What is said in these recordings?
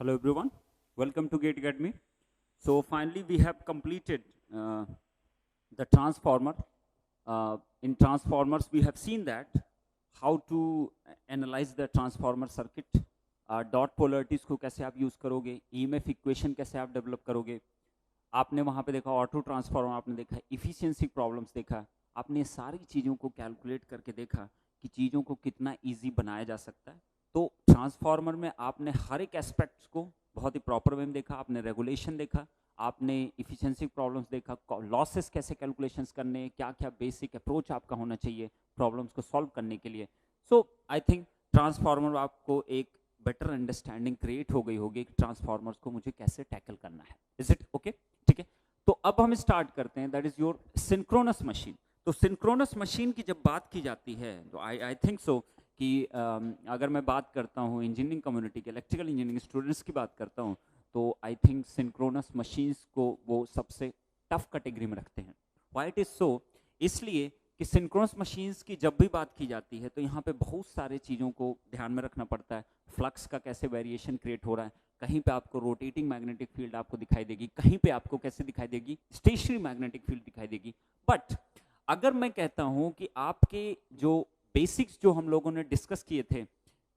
Hello everyone, welcome to Gate Academy. So finally we have completed the transformer. In transformers we have seen that how to analyze the transformer circuit, dot polarities को कैसे आप use करोगे, EMF equation कैसे आप develop करोगे, आपने वहाँ पे देखा ऑटो ट्रांसफॉर्मर, आपने देखा इफिशिएंसी प्रॉब्लम्स देखा, आपने सारी चीज़ों को कैलकुलेट करके देखा कि चीज़ों को कितना इजी बनाया जा सकता है। तो ट्रांसफार्मर में आपने हर एक एस्पेक्ट्स को बहुत ही प्रॉपर वे में देखा, आपने रेगुलेशन देखा, आपने इफिशिएंसी प्रॉब्लम्स देखा, लॉसेस कैसे कैलकुलेशंस करने, क्या क्या बेसिक अप्रोच आपका होना चाहिए प्रॉब्लम्स को सॉल्व करने के लिए। सो आई थिंक ट्रांसफार्मर आपको एक बेटर अंडरस्टैंडिंग क्रिएट हो गई होगी कि ट्रांसफार्मर्स को मुझे कैसे टैकल करना है। Is it okay? ठीक है, तो अब हम स्टार्ट करते हैं, that is your synchronous machine. तो सिंक्रोनस मशीन की जब बात की जाती है तो आई थिंक सो कि अगर मैं बात करता हूँ इंजीनियरिंग कम्युनिटी के, इलेक्ट्रिकल इंजीनियरिंग स्टूडेंट्स की बात करता हूँ, तो आई थिंक सिंक्रोनस मशीन्स को वो सबसे टफ कैटेगरी में रखते हैं। Why it is so? इसलिए कि सिंक्रोनस मशीन्स की जब भी बात की जाती है तो यहाँ पे बहुत सारे चीज़ों को ध्यान में रखना पड़ता है। फ्लक्स का कैसे वेरिएशन क्रिएट हो रहा है, कहीं पे आपको रोटेटिंग मैग्नेटिक फील्ड आपको दिखाई देगी, कहीं पे आपको कैसे दिखाई देगी, स्टेशनरी मैग्नेटिक फील्ड दिखाई देगी। बट अगर मैं कहता हूँ कि आपके जो बेसिक्स जो हम लोगों ने डिस्कस किए थे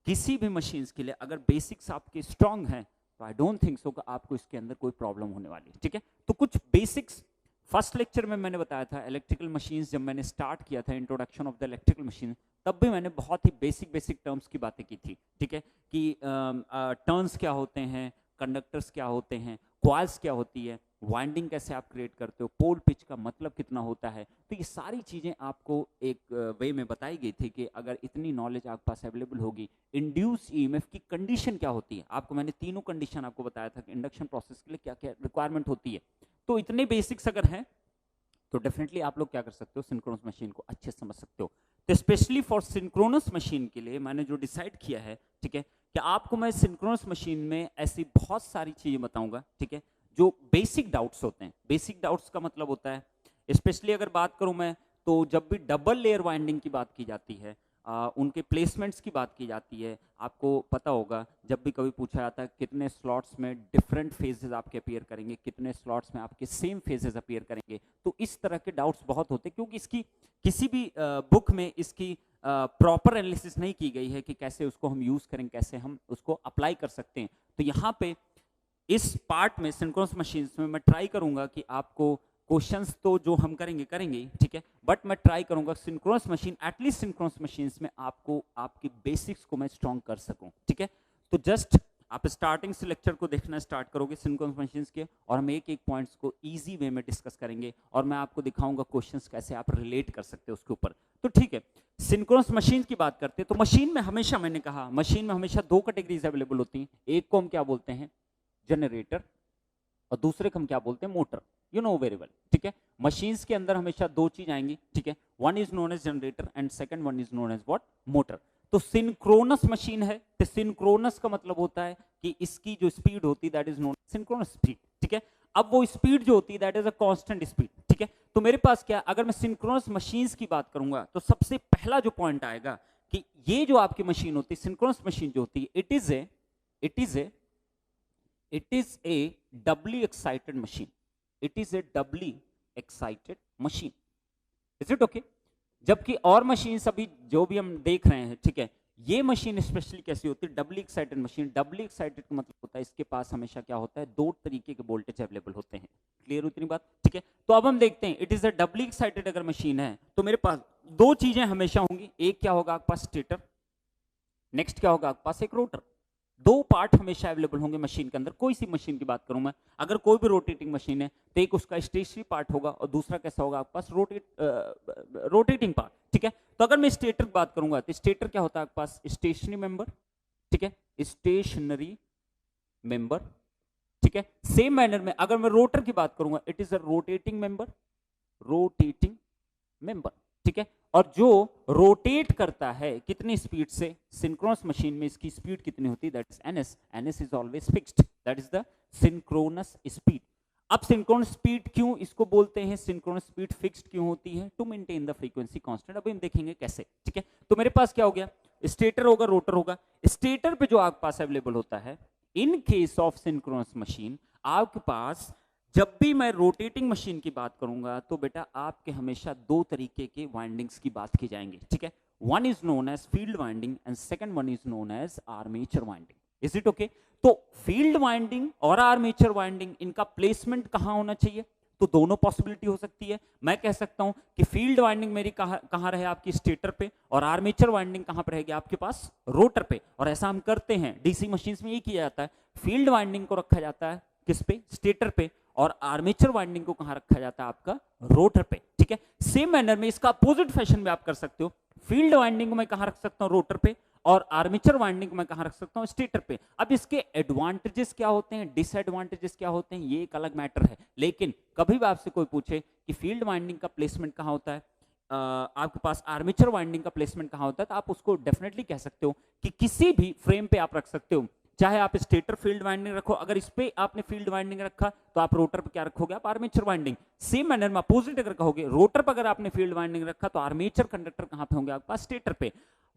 किसी भी मशीन्स के लिए, अगर बेसिक्स आपके स्ट्रांग हैं तो आई डोंट थिंक सो कि आपको इसके अंदर कोई प्रॉब्लम होने वाली है। ठीक है, तो कुछ बेसिक्स फर्स्ट लेक्चर में मैंने बताया था, इलेक्ट्रिकल मशीन्स जब मैंने स्टार्ट किया था, introduction of the electrical machine, तब भी मैंने बहुत ही बेसिक टर्म्स की बातें की थी। ठीक है, कि टर्न्स क्या होते हैं, कंडक्टर्स क्या होते हैं, क्वाइल्स क्या होती है, वाइंडिंग कैसे आप क्रिएट करते हो, पोल पिच का मतलब कितना होता है। तो ये सारी चीज़ें आपको एक वे में बताई गई थी कि अगर इतनी नॉलेज आपके पास अवेलेबल होगी, इंड्यूस ईएमएफ की कंडीशन क्या होती है, आपको मैंने तीनों कंडीशन आपको बताया था कि इंडक्शन प्रोसेस के लिए क्या क्या रिक्वायरमेंट होती है। तो इतने बेसिक्स अगर हैं तो डेफिनेटली आप लोग क्या कर सकते हो, सिंक्रोनस मशीन को अच्छे से समझ सकते हो। तो स्पेशली फॉर सिंक्रोनस मशीन के लिए मैंने जो डिसाइड किया है, ठीक है, कि आपको मैं सिंक्रोनस मशीन में ऐसी बहुत सारी चीज़ें बताऊंगा, ठीक है, जो बेसिक डाउट्स होते हैं। बेसिक डाउट्स का मतलब होता है, स्पेशली अगर बात करूं मैं, तो जब भी डबल लेयर वाइंडिंग की बात की जाती है, उनके प्लेसमेंट्स की बात की जाती है, आपको पता होगा जब भी कभी पूछा जाता है कितने स्लॉट्स में डिफरेंट फेजेस आपके अपीयर करेंगे, कितने स्लॉट्स में आपके सेम फेजेस अपीयर करेंगे। तो इस तरह के डाउट्स बहुत होते हैं, क्योंकि इसकी किसी भी बुक में इसकी प्रॉपर एनालिसिस नहीं की गई है कि कैसे उसको हम यूज करें, कैसे हम उसको अप्लाई कर सकते हैं। तो यहाँ पे इस पार्ट में सिंक्रोनस मशीन्स में मैं ट्राई करूंगा कि आपको क्वेश्चंस तो जो हम करेंगे, ठीक है, बट मैं ट्राई करूंगा synchronous machine, at least synchronous machines में आपको आपकी बेसिक्स को मैं स्ट्रॉन्ग कर सकूं। ठीक है, तो जस्ट आप स्टार्टिंग से लेक्चर को देखना स्टार्ट करोगे सिंक्रोनस मशीन्स के, और हम एक एक पॉइंट्स को इजी वे में डिस्कस करेंगे और मैं आपको दिखाऊंगा क्वेश्चंस कैसे आप रिलेट कर सकते हो उसके ऊपर। तो ठीक है, सिंक्रोनस मशीन की बात करते हैं तो मशीन में हमेशा, मैंने कहा मशीन में हमेशा दो कैटेगरीज अवेलेबल होती हैं। एक को हम क्या बोलते हैं, जनरेटर, और दूसरे को हम क्या बोलते हैं, motor. You know very well. ठीक है, मशीन्स के अंदर हमेशा दो चीज आएंगी। ठीक है, one is known as generator and second one is known as what, motor. तो सिंक्रोनस मशीन है, तो सिंक्रोनस का मतलब होता है कि इसकी जो स्पीड होती है that is known synchronous speed. ठीक है, अब वो स्पीड जो होती है that is a constant speed. ठीक है, तो मेरे पास क्या, अगर मैं सिंक्रोनस मशीन्स की बात करूंगा तो सबसे पहला जो पॉइंट आएगा कि ये जो आपकी मशीन होती है, सिंक्रोनस मशीन जो होती है, it is a doubly excited machine. It is a doubly excited machine. Is it okay? जबकि और मशीन अभी जो भी हम देख रहे हैं, ठीक है, ये मशीन स्पेशली कैसी होती है, डबली एक्साइटेड मशीन। डबली एक्साइटेड का मतलब होता है इसके पास हमेशा क्या होता है, दो तरीके के वोल्टेज अवेलेबल होते हैं। क्लियर उतनी बात? ठीक है, तो अब हम देखते हैं, it is a doubly excited अगर मशीन है तो मेरे पास दो चीजें हमेशा होंगी। एक क्या होगा आपके पास, स्टेटर, नेक्स्ट क्या होगा आपके पास, एक रोटर। दो पार्ट हमेशा अवेलेबल होंगे मशीन के अंदर। कोई सी मशीन की बात करूं मैं, अगर कोई भी रोटेटिंग मशीन है तो एक उसका स्टेशनरी पार्ट होगा और दूसरा कैसा होगा आपके पास, रोटेटिंग पार्ट। ठीक है, तो अगर मैं स्टेटर की बात करूंगा तो स्टेटर क्या होता है आपके पास, स्टेशनरी मेंबर। ठीक है, स्टेशनरी मेंबर। ठीक है, सेम मैनर में अगर मैं रोटर की बात करूंगा, it is a rotating member, rotating member. ठीक है, और जो रोटेट करता है कितनी स्पीड से, सिंक्रोनस मशीन में इसकी स्पीड कितनी होती है, that is ns। ns is always fixed, that is the synchronous speed. अब सिंक्रोनस स्पीड क्यों इसको बोलते हैं, सिंक्रोनस स्पीड फिक्स्ड क्यों होती है, to maintain the frequency constant. अभी हम देखेंगे कैसे। ठीक है, तो मेरे पास क्या हो गया, स्टेटर होगा, रोटर होगा। स्टेटर पे जो आपके पास अवेलेबल होता है इन केस ऑफ सिंक्रोनस मशीन आपके पास जब भी मैं रोटेटिंग मशीन की बात करूंगा तो बेटा आपके हमेशा दो तरीके के वाइंडिंग्स की बात की जाएंगी, ठीक है। One is known as field winding and second one is known as armature winding. Is it okay? तो फील्ड वाइंडिंग और आर्मेचर वाइंडिंग, इनका प्लेसमेंट कहां होना चाहिए? तो दोनों पॉसिबिलिटी हो सकती है। मैं कह सकता हूं कि फील्ड वाइंडिंग मेरी कहां रहे आपकी स्टेटर पे, और आर्मेचर वाइंडिंग कहां पर रहेगी आपके पास रोटर पे। और ऐसा हम करते हैं डीसी मशीन्स में, ये किया जाता है, फील्ड वाइंडिंग को रखा जाता है किस पे? स्टेटर पे, और आर्मेचर वाइंडिंग को कहां रखा जाता है? आपका रोटर पे, ठीक है। सेम मैनर में इसका अपोजिट फैशन में आप कर सकते हो, फील्ड वाइंडिंग को मैं कहां रख सकता हूं? रोटर पे, और आर्मेचर वाइंडिंग को मैं कहां रख सकता हूं? स्टेटर पे। अब इसके एडवांटेजेस क्या होते हैं, डिसएडवांटेजेस क्या होते हैं, ये एक अलग मैटर है। लेकिन कभी भी आपसे कोई पूछे कि फील्ड वाइंडिंग का प्लेसमेंट कहां होता है, आपके पास आर्मेचर वाइंडिंग का प्लेसमेंट कहां होता है, तो आप उसको डेफिनेटली कह सकते हो कि किसी भी फ्रेम पे आप रख सकते हो। चाहे आप स्टेटर फील्ड वाइंडिंग रखो, अगर इस पे आपने फील्ड वाइंडिंग रखा तो आप रोटर पे क्या रखोगे? आप आर्मेचर वाइंडिंग। सेम मैनर में अपोजिट अगर कहोगे, रोटर पर अगर आपने फील्ड वाइंडिंग रखा तो आर्मेचर कंडक्टर कहां पे होंगे? आपके पास स्टेटर पे।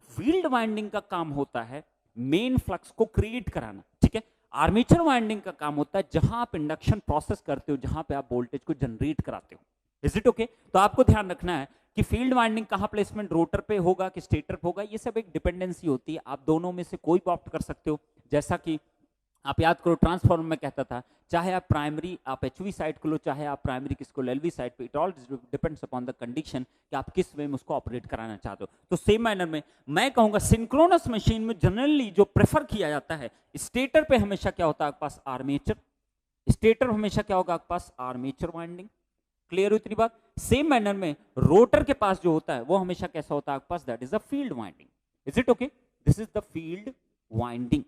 फील्ड वाइंडिंग का काम होता है मेन फ्लक्स को क्रिएट कराना, ठीक है। आर्मेचर वाइंडिंग का काम होता है जहां आप इंडक्शन प्रोसेस करते हो, जहां पे आप वोल्टेज को जनरेट कराते हो। Is it okay? तो आपको ध्यान रखना है कि फील्ड वाइंडिंग कहां प्लेसमेंट रोटर पे होगा कि स्टेटर पे होगा, ये सब एक डिपेंडेंसी होती है। आप दोनों में से कोई भी ऑप्ट कर सकते हो। जैसा कि आप याद करो ट्रांसफॉर्मर में कहता था, चाहे आप प्राइमरी आप एचवी साइड को लो, चाहे आप प्राइमरी किसको एलवी साइड पे, it all depends upon the condition कि आप किस वे में उसको ऑपरेट कराना चाहते हो। तो सेम मैनर में मैं कहूंगा सिंक्रोनस मशीन में जनरली जो प्रेफर किया जाता है, स्टेटर पे हमेशा क्या होता है आपके पास? आर्मेचर। स्टेटर हमेशा क्या होगा आपके पास? Armature winding. क्लियर हुई इतनी बात? सेम मैनर में रोटर के पास जो होता है वो हमेशा कैसा होता है आपके पास? That is the field winding. Is it okay? This is the field winding.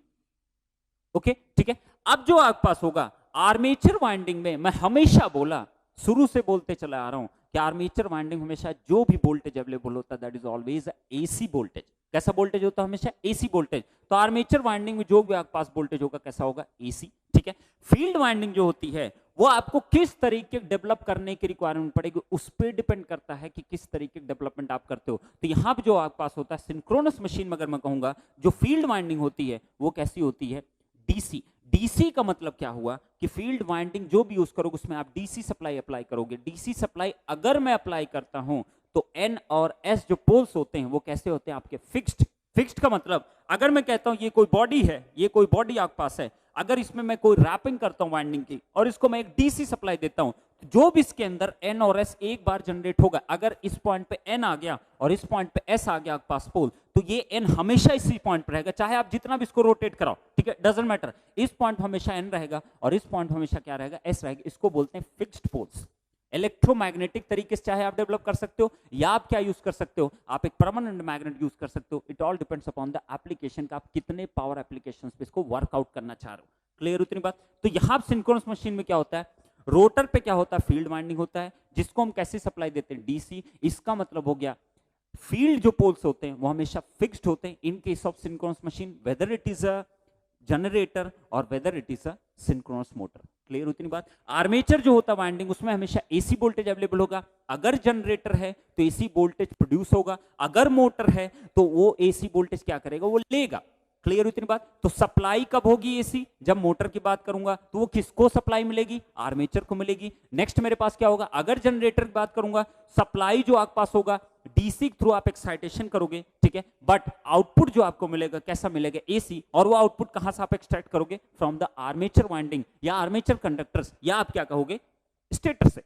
Okay, ठीक है। अब जो आपके पास होगा आर्मेचर वाइंडिंग में, मैं हमेशा बोला, शुरू से बोलते चला आ रहा हूं कि आर्मेचर वाइंडिंग हमेशा जो भी वोल्टेज अवेलेबल होता है that is always AC voltage. कैसा वोल्टेज होता है? हमेशा एसी वोल्टेज। तो आर्मेचर वाइंडिंग में जो भी आपके पास वोल्टेज होगा कैसा होगा? एसी, ठीक है। फील्ड वाइंडिंग जो होती है वो आपको किस तरीके डेवलप करने की रिक्वायरमेंट पड़ेगी उस पर डिपेंड करता है कि किस तरीके डेवलपमेंट आप करते हो। तो यहां पर जो आपके पास होता है सिंक्रोनस मशीन में, अगर मैं कहूंगा जो फील्ड वाइंडिंग होती है वो कैसी होती है? डीसी। डीसी का मतलब क्या हुआ कि फील्ड वाइंडिंग जो भी यूज करोगे उसमें आप डीसी सप्लाई अप्लाई करोगे। डीसी सप्लाई अगर मैं अप्लाई करता हूं तो एन और एस जो पोल्स होते हैं वो कैसे होते हैं? आपके फिक्स्ड। फिक्स्ड का मतलब अगर मैं कहता हूं ये कोई बॉडी है, ये कोई बॉडी आपके पास है, अगर इसमें मैं कोई रैपिंग करता हूं वाइंडिंग की और इसको मैं एक डीसी सप्लाई देता हूं, तो जो भी इसके अंदर एन और एस एक बार जनरेट होगा, अगर इस पॉइंट पे एन आ गया और इस पॉइंट पे एस आ गया आपके पास पोल, तो ये एन हमेशा इसी पॉइंट पर रहेगा, चाहे आप जितना भी इसको रोटेट कराओ, ठीक है, डजंट मैटर। इस पॉइंट हमेशा एन रहेगा और इस पॉइंट हमेशा क्या रहेगा? एस रहेगा। इसको बोलते हैं फिक्स्ड पोल्स। इलेक्ट्रोमैग्नेटिक तरीके से चाहे आप डेवलप कर सकते हो या आप क्या यूज कर सकते हो? आप एक परमानेंट मैग्नेट यूज कर सकते हो। It all depends upon the application का, आप कितने पावर एप्लीकेशंस पे इसको वर्कआउट करना चाह रहे हो। क्लियर उतनी बात? तो यहां सिंक्रोनस मशीन में क्या होता है? रोटर पे क्या होता है? फील्ड वाइंडिंग होता है, जिसको हम कैसे सप्लाई देते हैं? डीसी। इसका मतलब हो गया फील्ड जो पोल्स होते हैं वो हमेशा फिक्स्ड होते हैं in case of synchronous machine, whether it is a generator और whether it is a synchronous motor. Clear उतनी बात? आर्मेचर जो होता है वाइंडिंग उसमें हमेशा एसी वोल्टेज अवेलेबल होगा। अगर जनरेटर है तो एसी वोल्टेज प्रोड्यूस होगा, अगर मोटर है तो वो एसी वोल्टेज क्या करेगा? वो लेगा। क्लियर उतनी बात? तो सप्लाई कब होगी एसी? जब मोटर की बात करूंगा तो वो किसको सप्लाई मिलेगी? आर्मेचर को मिलेगी। नेक्स्ट मेरे पास क्या होगा? अगर जनरेटर की बात करूंगा, सप्लाई जो आपके पास होगा डीसी के थ्रू आप एक्साइटेशन करोगे, ठीक है, बट आउटपुट जो आपको मिलेगा कैसा मिलेगा? एसी। और वो आउटपुट कहां से आप एक्सट्रैक्ट करोगे? फ्रॉम द आर्मेचर वाइंडिंग या आर्मेचर कंडक्टर्स, या आप क्या कहोगे? स्टेटर से।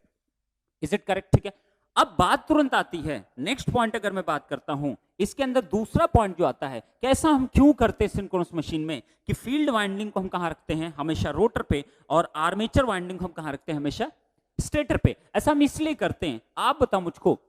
Is it correct? ठीक है। अब बात तुरंत आती है नेक्स्ट पॉइंट, अगर मैं बात करता हूं इसके अंदर दूसरा पॉइंट जो आता है, कैसा हम क्यों करते हैं सिंक्रोनस मशीन में कि फील्ड वाइंडिंग को हम कहां रखते हैं? हमेशा रोटर पे, और आर्मेचर वाइंडिंग को हम कहां रखते हैं? हमेशा स्टेटर पे। ऐसा हम इसलिए करते हैं, आप बताओ मुझको,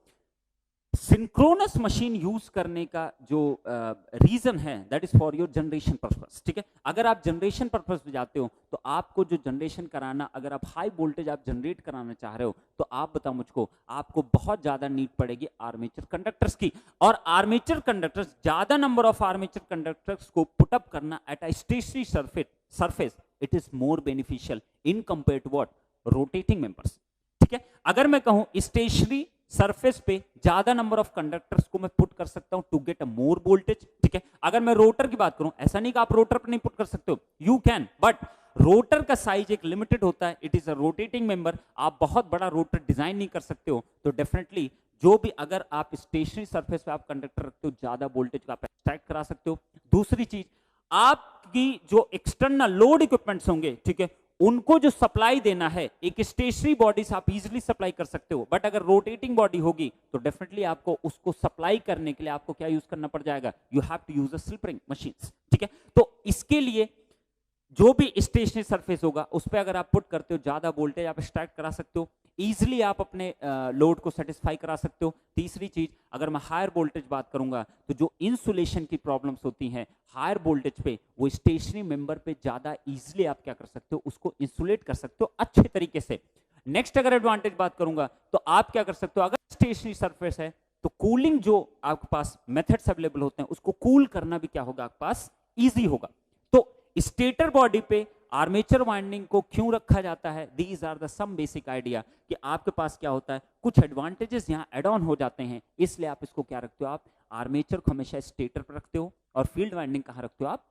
सिंक्रोनस मशीन यूज करने का जो रीजन है that is for your generation purpose, ठीक है। अगर आप जनरेशन पर्पस पे जाते हो तो आपको जो जनरेशन कराना, अगर आप हाई वोल्टेज आप जनरेट कराना चाह रहे हो तो आप बताओ मुझको, आपको बहुत ज्यादा नीड पड़ेगी आर्मेचर कंडक्टर्स की। और आर्मेचर कंडक्टर्स, ज्यादा नंबर ऑफ आर्मेचर कंडक्टर्स को पुटअप करना at a stationary surface, it is more beneficial in compare to what? Rotating members, ठीक है। अगर मैं कहूं स्टेशनरी सरफेस पे ज्यादा नंबर ऑफ कंडक्टर्स को मैं पुट कर सकता हूं to get a more voltage, ठीक है। अगर मैं रोटर की बात करूं, ऐसा नहीं कि आप रोटर पर नहीं पुट कर सकते हो, यू कैन, बट रोटर का साइज एक लिमिटेड होता है, it is a rotating member, आप बहुत बड़ा रोटर डिजाइन नहीं कर सकते हो। तो डेफिनेटली जो भी, अगर आप स्टेशनरी सरफेस पे आप कंडक्टर रखते हो, ज्यादा वोल्टेज का आप एक्सट्रैक्ट करा सकते हो। दूसरी चीज, आपकी जो एक्सटर्नल लोड इक्विपमेंट्स होंगे, ठीक है, उनको जो सप्लाई देना है, एक स्टेशनरी बॉडी से आप इजीली सप्लाई कर सकते हो, बट अगर रोटेटिंग बॉडी होगी तो डेफिनेटली आपको उसको सप्लाई करने के लिए आपको क्या यूज करना पड़ जाएगा, you have to use a slip ring machines, ठीक है। तो इसके लिए जो भी स्टेशनरी सरफेस होगा उस पर अगर आप पुट करते हो, ज्यादा वोल्टेज आप एक्सट्रैक्ट करा सकते हो, इजीली आप अपने लोड को सेटिस्फाई करा सकते हो। तीसरी चीज, अगर मैं हायर वोल्टेज बात करूंगा तो जो इंसुलेशन की प्रॉब्लम्स होती हैं हायर वोल्टेज पे, वो स्टेशनरी मेंबर पे ज्यादा इजीली आप क्या कर सकते हो, उसको इंसुलेट कर सकते हो अच्छे तरीके से। नेक्स्ट अगर एडवांटेज बात करूंगा तो आप क्या कर सकते हो, अगर स्टेशनरी सरफेस है तो कूलिंग जो आपके पास मेथड्स अवेलेबल होते हैं उसको कूल करना भी क्या होगा आपके पास, ईजी होगा। तो स्टेटर बॉडी पे आर्मेचर वाइंडिंग को क्यों रखा जाता है, these are the some basic idea कि आपके पास क्या होता है, कुछ एडवांटेजेस यहाँ एड ऑन हो जाते हैं, इसलिए आप इसको क्या रखते हो, आप आर्मेचर को हमेशा स्टेटर पर रखते हो, और फील्ड वाइंडिंग कहाँ रखते हो, आप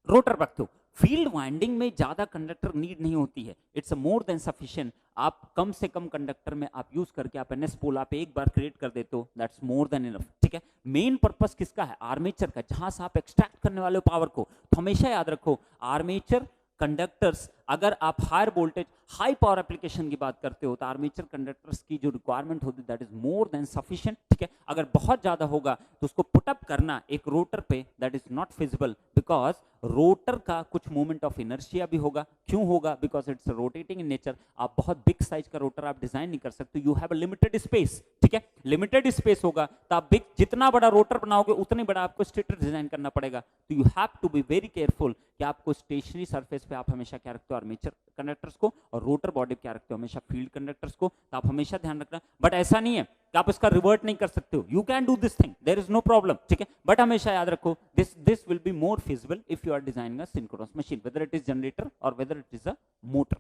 रोटर पर रखते हो। फील्ड वाइंडिंग में ज्यादा कंडक्टर नीड नहीं होती है, इट्स मोर देन सफिशिएंट। आप कम से कम कंडक्टर में आप यूज करके आप एनएस पोल आप एक बार क्रिएट कर देते हो, दैट्स मोर देन इनफ, ठीक है। मेन पर्पस किसका है, आर्मेचर का, जहां से आप एक्सट्रैक्ट करने वाले हो पावर को। तो हमेशा याद रखो, आर्मेचर कंडक्टर्स, अगर आप higher voltage high power application की बात करते हो तो आर्मेचर कंडक्टर्स की जो रिक्वायरमेंट होती है that is more than sufficient, ठीक है। अगर बहुत ज्यादा होगा तो उसको पुटअप करना एक रोटर पे that is not feasible, because rotor का कुछ मोमेंट ऑफ इनर्शिया भी होगा। क्यों होगा, because it's rotating in nature. आप बहुत बिग साइज का रोटर आप डिजाइन नहीं कर सकते, you have a limited space, ठीक है। लिमिटेड स्पेस होगा तो आप बिग, जितना बड़ा रोटर बनाओगे उतनी बड़ा आपको स्टेटर डिजाइन करना पड़ेगा। तो you have to be very careful कि आपको स्टेशनरी सरफेस पे आप हमेशा क्या रखते हो, आर्मेचर कंडक्टर्स को, और रोटर बॉडी क्या रखते हो, हमेशा फील्ड कंडक्टर्स को। तो आप हमेशा ध्यान रखना, बट ऐसा नहीं है कि आप इसका रिवर्ट नहीं कर सकते हो, you can do this thing, there is no problem, ठीक है। बट हमेशा याद रखो, this will be more feasible if you are designing a synchronous machine, whether it is generator और whether it is a motor.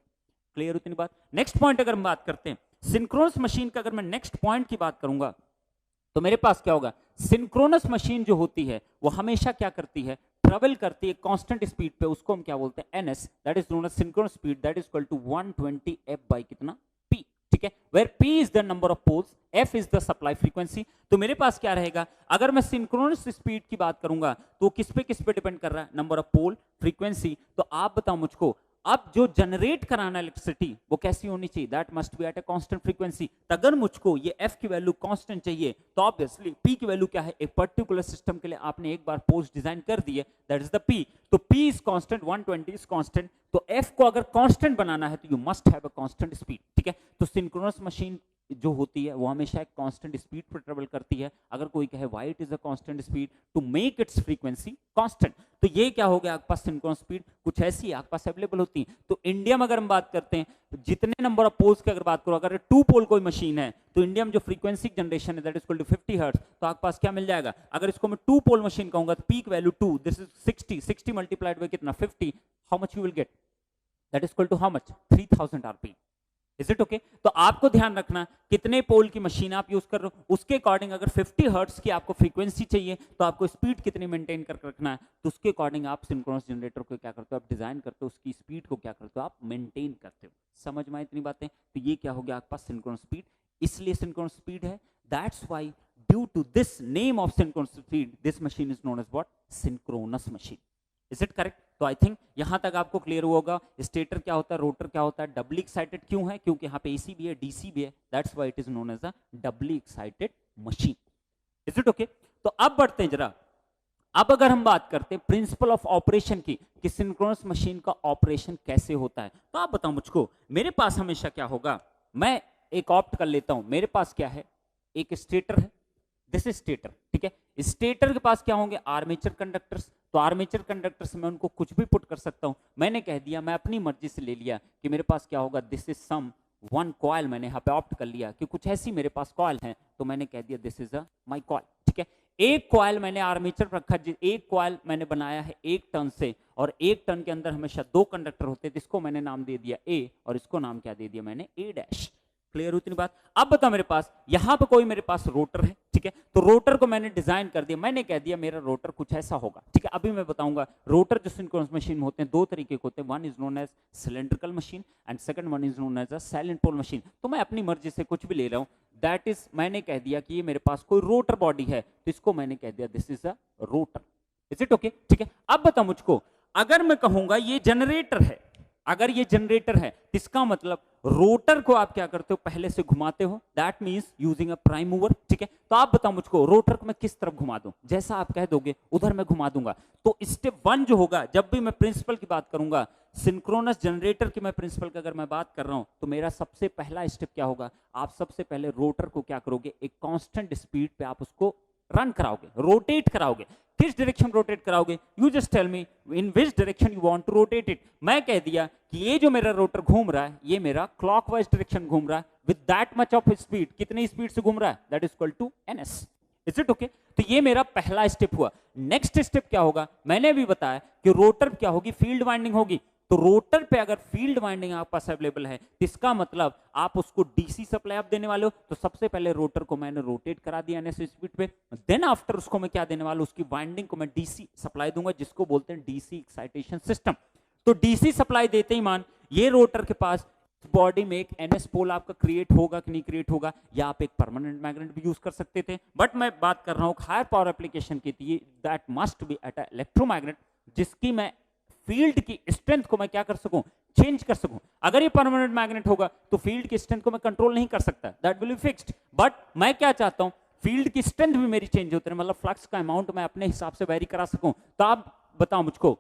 Clear उतनी बात। Next point अगर हम बात करते हैं सिंक्रोनस मशीन का, अगर मैं नेक्स्ट पॉइंट की बात करूंगा तो मेरे पास क्या होगा, सिंक्रोनस मशीन जो होती है वो हमेशा क्या करती है, ट्रेवल करती है कांस्टेंट स्पीड पे, उसको हम क्या बोलते हैं, NS, that is known as synchronous speed, that is equal to 120 F by कितना, पी, ठीक है। Where P is the number of poles, F is the supply frequency. तो मेरे पास क्या रहेगा, अगर मैं सिंक्रोनस स्पीड की बात करूंगा तो किस पे डिपेंड कर रहा है, नंबर ऑफ पोल, फ्रीक्वेंसी। तो आप बताओ मुझको, अब जो जनरेट कराना इलेक्ट्रिसिटी वो कैसी होनी चाहिए, that must be at a constant frequency. अगर मुझको ये एफ की वैल्यू कांस्टेंट चाहिए तो ऑब्वियसली पी की वैल्यू क्या है, एक पर्टिकुलर सिस्टम के लिए आपने एक बार पोल्स डिजाइन कर दिए, दैट इज द पी। तो P is constant, 120 is constant. तो एफ को अगर कांस्टेंट बनाना है तो you must have a constant speed, ठीक है। तो सिंक्रोनस मशीन जो होती है वो हमेशा एक कांस्टेंट स्पीड पर ट्रेवल करती है। अगर कोई कहे why it is a constant speed, to make its frequency constant. तो ये क्या हो गया, आपके पास सिंक्रोनस स्पीड कुछ ऐसी आपके पास अवेलेबल होती है। तो इंडिया में अगर हम बात करते हैं तो जितने नंबर ऑफ पोल्स की अगर बात करो, अगर 2 पोल कोई मशीन है तो इंडिया में जो फ्रीक्वेंसी जनरेशन है that is equal to 50 hertz. तो आपके पास क्या मिल जाएगा, अगर इसको मैं 2 पोल मशीन कहूंगा तो peak value 2, this is 60 multiplied by कितना, 50, how much you will get, that is equal to how much, 3000 RPM. Is it okay. तो आपको ध्यान रखना कितने पोल की मशीन आप यूज कर रहे हो, उसके अकॉर्डिंग अगर 50 हर्ट्ज की आपको फ्रीक्वेंसी चाहिए तो आपको स्पीड कितनी मेंटेन करके रखना है, तो उसके अकॉर्डिंग आप सिंक्रोनस जनरेटर को क्या करते हो, आप डिजाइन करते हो, उसकी स्पीड को क्या करते हो, आप मेंटेन करते हो। समझ में इतनी बातें। तो ये क्या हो गया आपके पास सिंक्रोनस स्पीड, इसलिए सिंक्रोनस स्पीड है, that's why due to this name of synchronous speed this machine is known as what, synchronous machine. Is it correct. तो आई थिंक यहां तक आपको क्लियर होगा स्टेटर क्या होता है, रोटर क्या होता है, डबली एक्साइटेड क्यों है, क्योंकि यहाँ पे एसी भी है डीसी भी है, that's why it is known as a doubly excited machine. Is it okay. तो अब बढ़ते हैं जरा, अब अगर हम बात करते हैं प्रिंसिपल ऑफ ऑपरेशन की कि सिंक्रोनस मशीन का ऑपरेशन कैसे होता है, तो आप बताओ मुझको, मेरे पास हमेशा क्या होगा, मैं एक ऑप्ट कर लेता हूं, मेरे पास क्या है, एक स्टेटर है, दिस इज स्टेटर, ठीक है। स्टेटर के पास क्या होंगे, आर्मेचर कंडक्टर्स। तो आर्मेचर कंडक्टर्स में उनको कुछ भी पुट कर सकता हूं। मैंने कह दिया, मैं अपनी मर्जी से ले लिया कि मेरे पास क्या होगा, this is some one coil, मैंने यहाँ पे ऑप्ट कर लिया कि कुछ ऐसी मेरे पास कॉइल है, तो मैंने कह दिया this is a my coil, ठीक है। एक कॉइल मैंने आर्मेचर रखा, एक कॉइल मैंने बनाया है 1 टन से, और 1 टन के अंदर हमेशा 2 कंडक्टर होते हैं, इसको मैंने नाम दे दिया ए, और इसको नाम क्या दे दिया मैंने, ए डैश। क्लियर हुई इतनी बात? अब बता मेरे पास यहां पे कोई मेरे पास रोटर है, ठीक है, तो रोटर को मैंने डिजाइन कर दिया, मैंने कह दिया मेरा रोटर कुछ ऐसा होगा, ठीक है। अभी मैं बताऊंगा रोटर जो सिंक्रोनस मशीन में होते हैं दो तरीके के होते हैं, one is known as cylindrical machine and second one is known as a salient pole machine. तो मैं अपनी मर्जी से कुछ भी ले रहा हूं, दैट इज मैंने कह दिया कि ये मेरे पास कोई रोटर बॉडी है, तो इसको मैंने कह दिया this is a rotor. Is it okay? ठीक है। अब बता मुझको, अगर मैं कहूंगा ये जनरेटर है, अगर ये जनरेटर है, इसका मतलब रोटर को आप क्या करते हो, पहले से घुमाते हो, that means using a prime mover, ठीक है। तो आप बताओ मुझको रोटर को मैं किस तरफ घुमा दूं, जैसा आप कह दोगे उधर मैं घुमा दूंगा। तो स्टेप वन जो होगा, जब भी मैं प्रिंसिपल की बात करूंगा, सिंक्रोनस जनरेटर की मैं प्रिंसिपल की अगर मैं बात कर रहा हूं, तो मेरा सबसे पहला स्टेप क्या होगा, आप सबसे पहले रोटर को क्या करोगे, एक कांस्टेंट स्पीड पे आप उसको रन कराओगे, रोटेट कराओगे। किस डायरेक्शन रोटेट कराओगे, you just tell me in which direction you want to rotate it. मैं कह दिया कि ये जो मेरा रोटर घूम रहा है, ये मेरा क्लॉकवाइज डायरेक्शन घूम रहा है with that much of speed. कितनी स्पीड से घूम रहा है, that is equal to ns। Is it okay? तो ये मेरा पहला स्टेप हुआ। नेक्स्ट स्टेप क्या होगा, मैंने अभी बताया कि रोटर क्या होगी, फील्ड वाइंडिंग होगी। तो रोटर पे अगर फील्ड वाइंडिंग आपके पास अवेलेबल है, तो इसका मतलब आप उसको डीसी सप्लाई आप देने वाले हो। तो सबसे पहले रोटर को मैंने रोटेट करा दिया ns स्पीड पे, देन आफ्टर उसको मैं क्या देने वाला हूं, उसकी वाइंडिंग को मैं डीसी सप्लाई दूंगा, जिसको बोलते हैं डीसी एक्साइटेशन सिस्टम। तो डीसी सप्लाई देते ही मान ये रोटर के पास बॉडी में एक एनएस पोल आपका क्रिएट होगा कि नहीं क्रिएट होगा, या आप एक परमानेंट मैग्नेट भी यूज कर सकते थे, बट मैं बात कर रहा हूं हायर पावर एप्लीकेशन की, that must be at electromagnet, जिसकी मैं फील्ड की स्ट्रेंथ को मैं क्या कर सकूं, चेंज कर सकूं। अगर ये परमानेंट मैग्नेट होगा तो फील्ड की स्ट्रेंथ को मैं कंट्रोल नहीं कर सकता, that will be fixed. But मैं क्या चाहता हूं, फील्ड की स्ट्रेंथ भी मेरी चेंज होती है, मतलब फ्लक्स का अमाउंट मैं अपने हिसाब से वेरी करा सकूं। तो आप बताओ मुझको,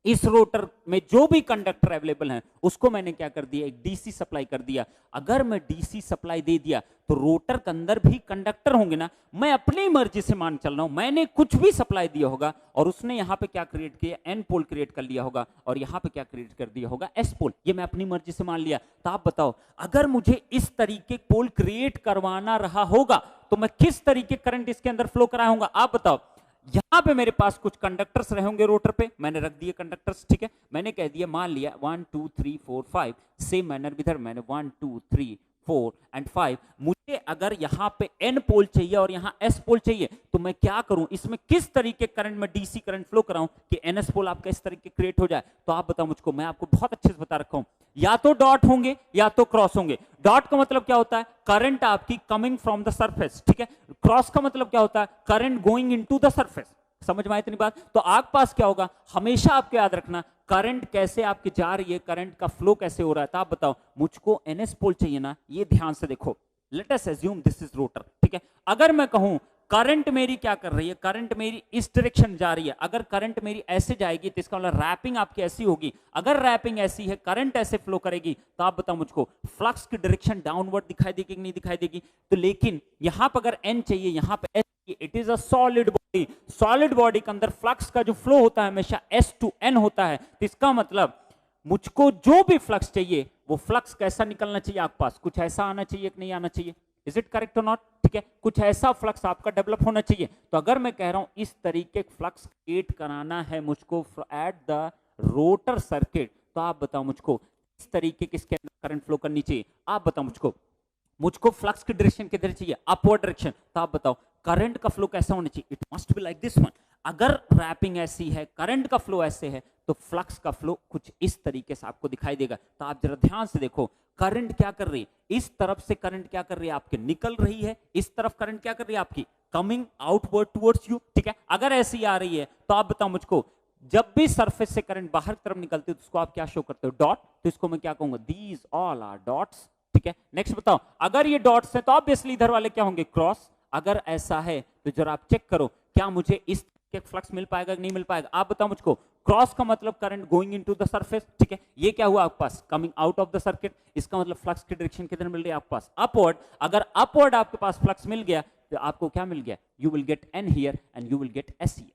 इस रोटर में जो भी कंडक्टर अवेलेबल हैं उसको मैंने क्या कर दिया, एक डीसी सप्लाई कर दिया। अगर मैं डीसी सप्लाई दे दिया तो रोटर के अंदर भी कंडक्टर होंगे ना, मैं अपनी मर्जी से मान चल रहा हूं, मैंने कुछ भी सप्लाई दिया होगा और उसने यहां पे क्या क्रिएट किया, एन पोल क्रिएट कर लिया होगा, और यहां पे क्या क्रिएट कर दिया होगा, एस पोल। ये मैं अपनी मर्जी से मान लिया। तो आप बताओ, अगर मुझे इस तरीके पोल क्रिएट करवाना रहा होगा तो मैं किस तरीके करंट इसके अंदर फ्लो कराऊंगा, आप बताओ। यहां पे मेरे पास कुछ कंडक्टर्स रहे होंगे रोटर पे, मैंने रख दिए कंडक्टर्स, ठीक है। मैंने कह दिया, मान लिया 1 2 3 4 5, सेम मैनर इधर मैंने 1 2 3 4 एंड 5। मुझे अगर यहां पे एन पोल चाहिए और यहां एस पोल चाहिए, तो मैं क्या करूं, इसमें किस तरीके करंट में डीसी करंट फ्लो कराऊं कि एनएस पोल आपका इस तरीके क्रिएट हो जाए। तो आप बताओ मुझको, मैं आपको बहुत अच्छे से बता रखा हूं, या तो डॉट होंगे या तो क्रॉस होंगे। डॉट का मतलब क्या होता है, करंट आपकी कमिंग फ्रॉम द सरफेस, ठीक है। क्रॉस का मतलब क्या होता है, current going into the surface. समझ में आई इतनी बात? तो आपके पास क्या होगा, हमेशा आपको याद रखना, करंट कैसे आपकी जा रही है, करंट का फ्लो कैसे हो रहा है। तो आप बताओ मुझको एनएस पोल चाहिए ना, ये ध्यान से देखो। Late us assume this is rotor, ठीक है। अगर मैं कहूं करंट मेरी क्या कर रही है, करंट मेरी इस डायरेक्शन जा रही है, अगर करंट मेरी ऐसे जाएगी तो इसका मतलब रैपिंग आपकी ऐसी होगी। अगर रैपिंग ऐसी है, करंट ऐसे फ्लो करेगी, तो आप बताओ मुझको फ्लक्स की डायरेक्शन डाउनवर्ड दिखाई देगी कि नहीं दिखाई देगी। तो लेकिन यहां पर अगर एन चाहिए, यहां पर S, it is a solid body. Solid body के अंदर फ्लक्स का जो फ्लो होता है हमेशा एस टू एन होता है। तो इसका मतलब मुझको जो भी फ्लक्स चाहिए, वो फ्लक्स कैसा निकलना चाहिए आपके पास, कुछ ऐसा आना चाहिए कि नहीं आना चाहिए। इज इट करेक्ट और नॉट? ठीक है, कुछ ऐसा फ्लक्स आपका डेवलप होना चाहिए। तो अगर मैं कह रहा हूं इस तरीके फ्लक्स क्रिएट कराना है मुझको एट द रोटर सर्किट, तो आप बताओ मुझको इस तरीके किसके अंदर करंट फ्लो करनी चाहिए। आप बताओ मुझको फ्लक्स की डायरेक्शन किधर चाहिए, अपवर्ड डायरेक्शन। तो आप बताओ करंट का फ्लो कैसा होना चाहिए, it must be like this one. अगर रैपिंग ऐसी है, करंट का फ्लो ऐसे है, तो फ्लक्स का फ्लो कुछ इस तरीके से आपको दिखाई देगा। तो आप जरा ध्यान से देखो, करंट क्या कर रही है, इस तरफ से करंट क्या कर रही है आपके, निकल रही है। इस तरफ करंट क्या कर रही है आपकी, कमिंग आउटवर्ड टुवर्ड्स यू, ठीक है। अगर ऐसी आ रही है तो आप बताओ मुझको, जब भी सरफेस से करंट बाहर की तरफ निकलती है तो उसको आप क्या शो करते हो, डॉट। तो इसको मैं क्या कहूंगा, दीज ऑल आर डॉट्स, ठीक है। नेक्स्ट बताओ, अगर ये डॉट्स हैं तो ऑब्वियसली इधर वाले क्या होंगे, क्रॉस। अगर ऐसा है तो जरा आप चेक करो, क्या मुझे इस के फ्लक्स मिल पाएगा कि नहीं मिल पाएगा। आप बताओ मुझको, क्रॉस का मतलब current going into the surface, ठीक है। ये क्या हुआ आपके पास, coming out of the circuit. इसका मतलब फ्लक्स की डायरेक्शन किधर मिल रही है आपके पास, अपवर्ड। अगर अपवर्ड आपके पास फ्लक्स मिल गया तो आपको क्या मिल गया, you will get an here and you will gate S here.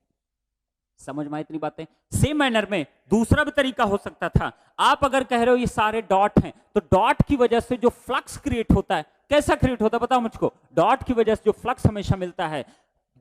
समझ में आई इतनी बातें? सेम मैनर में दूसरा भी तरीका हो सकता था। आप अगर कह रहे हो ये सारे डॉट हैं, तो डॉट की वजह से जो फ्लक्स क्रिएट होता है, कैसा क्रिएट होता है बताओ मुझको। डॉट की वजह से जो फ्लक्स हमेशा मिलता है,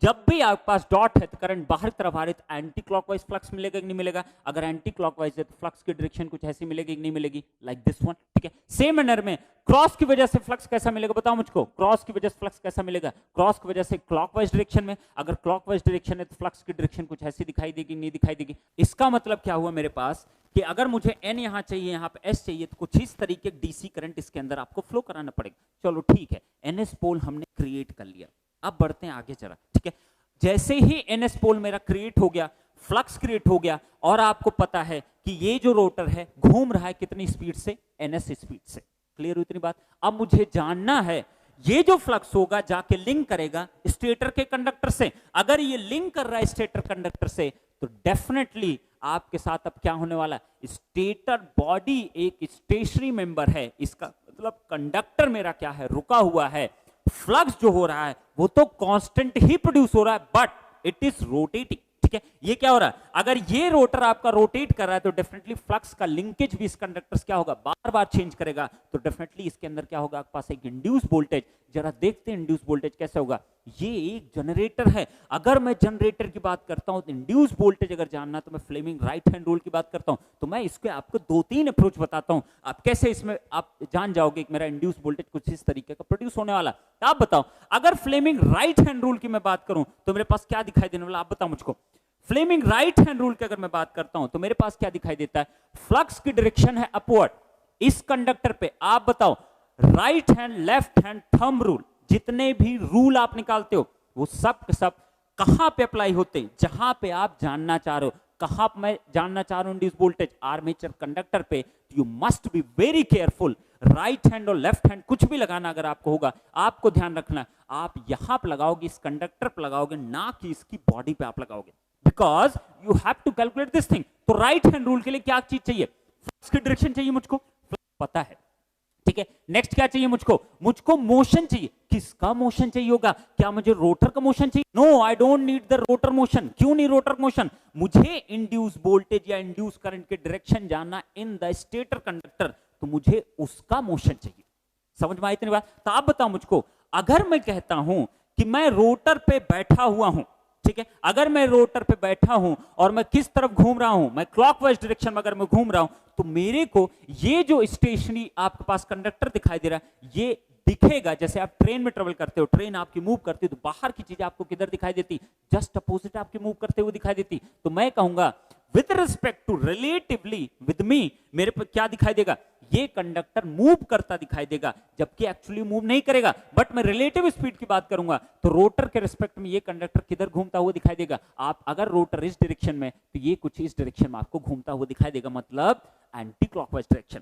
जब भी आपके पास डॉट है तो करंट बाहर की तरफ आ रही है, एंटी क्लॉकवाइज फ्लक्स मिलेगा कि नहीं मिलेगा। अगर एंटी क्लॉकवाइज है तो फ्लक्स की डायरेक्शन कुछ ऐसी मिलेगी कि नहीं मिलेगी, लाइक दिस वन, ठीक है। सेम मैनर में क्रॉस की वजह से फ्लक्स कैसा मिलेगा बताओ मुझको, क्रॉस की वजह से फ्लक्स कैसा मिलेगा? क्रॉस की वजह से क्लॉकवाइज डायरेक्शन में, अगर क्लॉकवाइज डायरेक्शन है तो फ्लक्स की डायरेक्शन कुछ ऐसी दिखाई देगी, नहीं दिखाई देगी। इसका मतलब क्या हुआ मेरे पास कि अगर मुझे n यहां चाहिए, यहां पे s चाहिए, तो कुछ इस तरीके डीसी करंट इसके अंदर आपको फ्लो कराना पड़ेगा। चलो ठीक है, ns पोल हमने क्रिएट कर लिया, अब बढ़ते हैं आगे जरा, ठीक है। जैसे ही ns पोल मेरा क्रिएट हो गया, फ्लक्स क्रिएट हो गया, और आपको पता है कि ये जो रोटर है घूम रहा है कितनी स्पीड से? ns स्पीड से। क्लियर हुई इतनी बात? अब मुझे जानना है ये जो फ्लक्स होगा जाके लिंक करेगा स्टेटर के कंडक्टर से। अगर ये लिंक कर रहा है स्टेटर कंडक्टर से, तो डेफिनेटली आपके साथ अब क्या होने वाला है? स्टेटर बॉडी एक स्टेशनरी मेंबर है, इसका मतलब कंडक्टर मेरा क्या है? रुका हुआ है। फ्लक्स जो हो रहा है वो तो कांस्टेंट ही प्रोड्यूस हो रहा है, बट इट इज रोटेटिंग। ठीक है, ये क्या हो रहा है? अगर ये रोटर आपका रोटेट कर रहा है तो डेफिनेटली फ्लक्स का लिंकेज भी इस कंडक्टर से क्या होगा? बार बार चेंज करेगा। तो डेफिनेटली इसके अंदर क्या होगा? आपके पास एक इंड्यूस वोल्टेज, जरा देखते हैं इंड्यूस वोल्टेज कैसे होगा। ये एक जनरेटर है, अगर मैं जनरेटर की बात करता हूं तो इंड्यूस वोल्टेज अगर जानना तो मैं फ्लेमिंग राइट हैंड रूल की बात करता हूं। तो मैं इसके आपको 2-3 अप्रोच बताता हूं, आप कैसे इसमें आप जान जाओगे कि मेरा इंड्यूस वोल्टेज कुछ इस तरीके का प्रोड्यूस होने वाला। तो आप बताओ, अगर फ्लेमिंग राइट हैंड रूल की मैं बात करूं तो मेरे पास क्या दिखाई देने वाला? आप बताओ मुझको। फ्लेमिंग राइट हैंड रूल की अगर मैं बात करता हूं तो मेरे पास क्या दिखाई देता है? फ्लक्स की डायरेक्शन है अपवर्ड इस कंडक्टर पे। आप बताओ, right hand, left hand, thumb rule, जितने भी रूल आप निकालते हो वो सब के सब कहां पे अप्लाई होते हैं? जहां पे आप जानना चाह रहे हो। कहां मैं जानना चाह रहा हूं इंड्यूस वोल्टेज? आर्मेचर कंडक्टर पे। You must be very careful. Right hand और लेफ्ट हैंड कुछ भी लगाना अगर आपको होगा, आपको ध्यान रखना आप यहां पे लगाओगे, इस कंडक्टर पे लगाओगे, ना कि इसकी बॉडी पे आप लगाओगे, because you have to calculate this thing. तो राइट हैंड रूल के लिए क्या चीज चाहिए? फ्लक्स की डायरेक्शन चाहिए मुझको, पता है, ठीक है। नेक्स्ट क्या चाहिए मुझको? मुझको मोशन चाहिए। किसका मोशन चाहिए होगा? क्या मुझे रोटर का मोशन चाहिए? No, I don't need the rotor motion. क्यों नहीं रोटर मोशन? मुझे इंड्यूस वोल्टेज या इंड्यूस करंट के डायरेक्शन जानना इन द स्टेटर कंडक्टर, तो मुझे उसका मोशन चाहिए। समझ में आई इतनी बात? तो आप बताओ मुझको, अगर मैं कहता हूं कि मैं रोटर पे बैठा हुआ हूं, ठीक है, अगर मैं रोटर पे बैठा हूं और मैं किस तरफ घूम रहा हूं? मैं क्लॉकवाइज डायरेक्शन में अगर मैं घूम रहा हूं, तो मेरे को ये जो स्टेशनरी आपके पास कंडक्टर दिखाई दे रहा है ये दिखेगा। जैसे आप ट्रेन में ट्रेवल करते हो, ट्रेन आपकी मूव करती है तो बाहर की चीजें आपको किधर दिखाई देती? जस्ट अपोजिट आपकी मूव करते हुए दिखाई देती। तो मैं कहूंगा with respect to relatively with me, मेरे पे क्या दिखाई देगा? ये कंडक्टर मूव करता दिखाई देगा, जबकि एक्चुअली मूव नहीं करेगा। बट मैं रिलेटिव स्पीड की बात करूंगा तो रोटर के रिस्पेक्ट में ये कंडक्टर किधर घूमता हुआ दिखाई देगा? आप अगर रोटर इस डायरेक्शन में तो ये कुछ इस डायरेक्शन में आपको घूमता हुआ दिखाई देगा, मतलब एंटी क्लॉकवाइज डायरेक्शन।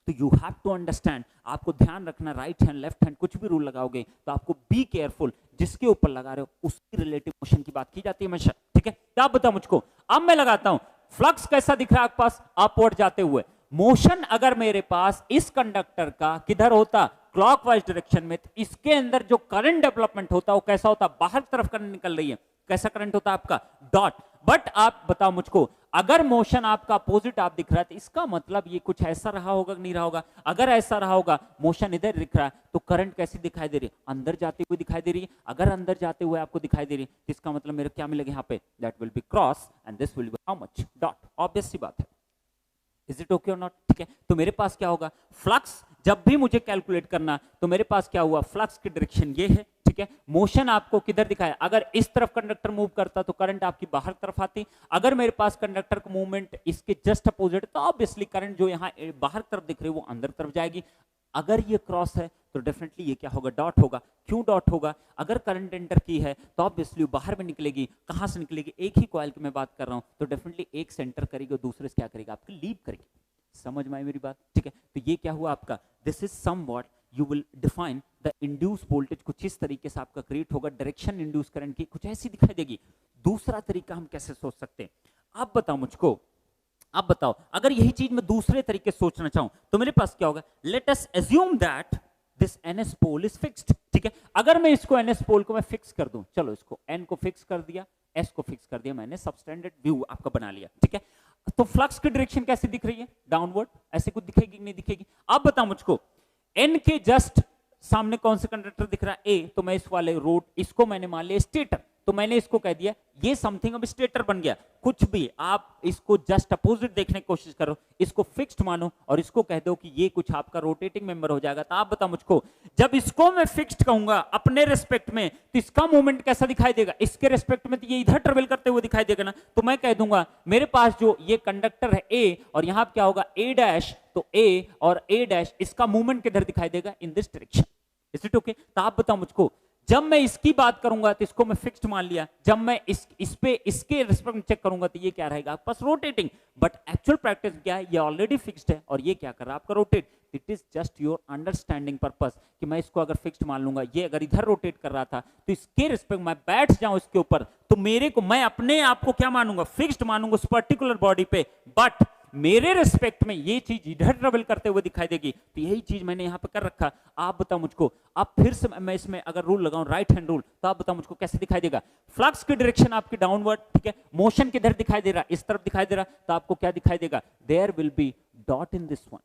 तो यू हैव टू अंडरस्टैंड, आपको ध्यान रखना, राइट हैंड लेफ्ट हैंड कुछ भी रूल लगाओगे तो आपको बी केयरफुल, जिसके ऊपर लगा रहे हो उसकी रिलेटिव मोशन की बात की जाती है हमेशा, ठीक है। क्या आप बताओ मुझको, अब मैं लगाता हूं फ्लक्स कैसा दिख रहा है आपके पास? अपवर्ड जाते हुए। मोशन अगर मेरे पास इस कंडक्टर का किधर होता? क्लॉकवाइज डायरेक्शन में, तो इसके अंदर जो करंट डेवलपमेंट होता है वो कैसा होता? बाहर तरफ करंट निकल रही है। कैसा करंट होता है आपका? डॉट। बट आप बताओ मुझको, अगर मोशन आपका अपोजिट आप दिख रहा है तो इसका मतलब ये कुछ ऐसा रहा होगा कि नहीं रहा होगा? अगर ऐसा रहा होगा, मोशन इधर दिख रहा है तो करंट कैसी दिखाई दे रही है? अंदर जाती हुई दिखाई दे रही है। अगर अंदर जाते हुए आपको दिखाई दे रही है तो इसका मतलब मेरे क्या मिलेगा यहाँ पे? That will be cross and this will be how much? Dot. Obvious सी बात है। इज इट ओके और नॉट? ठीक है, तो मेरे पास क्या होगा? फ्लक्स जब भी मुझे कैलकुलेट करना तो मेरे पास क्या हुआ? फ्लक्स की डायरेक्शन ये है, ठीक है। मोशन आपको किधर दिखाया? अगर इस तरफ कंडक्टर मूव करता तो करंट आपकी बाहर तरफ आती। अगर मेरे पास कंडक्टर का मूवमेंट इसके जस्ट अपोजिट, तो ऑब्वियसली करंट जो यहाँ बाहर तरफ दिख रही है वो अंदर तरफ जाएगी। अगर ये क्रॉस है तो डेफिनेटली ये क्या होगा? डॉट होगा। क्यों डॉट होगा? अगर करंट एंटर की है तो ऑब्वियसली बाहर में निकलेगी। कहां से निकलेगी? एक ही कॉइल की मैं बात कर रहा हूं, तो डेफिनेटली एक सेंटर करेगी और दूसरे से क्या करेगी? आपकी लीव करेगी। समझ में आई मेरी बात? ठीक है, तो ये क्या हुआ आपका? This is somewhat you will define the induce voltage. कुछ इस तरीके से आपका क्रिएट होगा। डायरेक्शन इंड्यूस करंट की कुछ ऐसी दिखाई देगी। दूसरा तरीका हम कैसे सोच सकते हैं? आप बताओ मुझको, आप बताओ, अगर यही चीज मैं दूसरे तरीके से सोचना चाहूं तो मेरे पास क्या होगा? Let us assume that this NS pole is fixed, ठीक है। अगर मैं इसको NS पोल को मैं फिक्स कर दूं, चलो इसको N को फिक्स कर दिया, S को फिक्स कर दिया, मैंने सबस्टैंडर्ड व्यू आपका बना लिया, ठीक है। तो फ्लक्स की डायरेक्शन कैसी दिख रही है? डाउनवर्ड। ऐसे कुछ दिखेगी नहीं दिखेगी? अब बताओ मुझको, N के जस्ट सामने कौन से कंडक्टर दिख रहा है? A। तो मैं इस वाले रोड, इसको मैंने मान लिया स्टेटर, तो मैंने इसको कह दिया ये समथिंग अब स्टेटर बन गया। कुछ भी आप इसको जस्ट अपोजिट देखने की कोशिश करो, इसको फिक्स्ड मानो और इसको कह दो कि ये कुछ आपका रोटेटिंग मेंबर हो जाएगा। तो आप बताओ मुझको, जब इसको मैं फिक्स्ड कहूंगा अपने रेस्पेक्ट में तो इसका मूवमेंट कैसा दिखाई देगा? इसके रेस्पेक्ट में तो ये इधर ट्रेवल करते हुए दिखाई देगा ना। तो मैं कह दूंगा मेरे पास जो ये कंडक्टर है ए और यहां क्या होगा ए डैश, तो ए और ए डैश इसका मूवमेंट किधर दिखाई देगा? इन this direction. Is it okay? तो आप बताओ मुझको, जब मैं इसकी बात करूंगा तो इसको मैं फिक्स्ड मान लिया, जब मैं इस पे इसके रिस्पेक्ट में चेक करूंगा तो ये क्या रहेगा आपके पास? रोटेटिंग। बट एक्चुअल प्रैक्टिस क्या है? ये ऑलरेडी फिक्स्ड है और ये क्या कर रहा है आपका? Rotate. It is just your understanding purpose कि मैं इसको अगर फिक्स्ड मान लूंगा, ये अगर इधर रोटेट कर रहा था तो इसके रिस्पेक्ट मैं बैठ जाऊं इसके ऊपर, तो मेरे को, मैं अपने आप को क्या मानूंगा? फिक्स्ड मानूंगा उस पर्टिकुलर बॉडी पे। बट मेरे रिस्पेक्ट में ये चीज इधर ट्रेवल करते हुए दिखाई देगी। तो यही चीज मैंने यहां पे कर रखा। आप बताओ मुझको, अब फिर से मैं इसमें अगर रूल लगाऊं राइट हैंड रूल, तो आप बताओ मुझको कैसे दिखाई देगा? फ्लक्स की डायरेक्शन आपकी डाउनवर्ड, ठीक है, मोशन किधर दिखाई दे रहा? इस तरफ दिखाई दे रहा। तो आपको क्या दिखाई देगा? There will be dot in this one.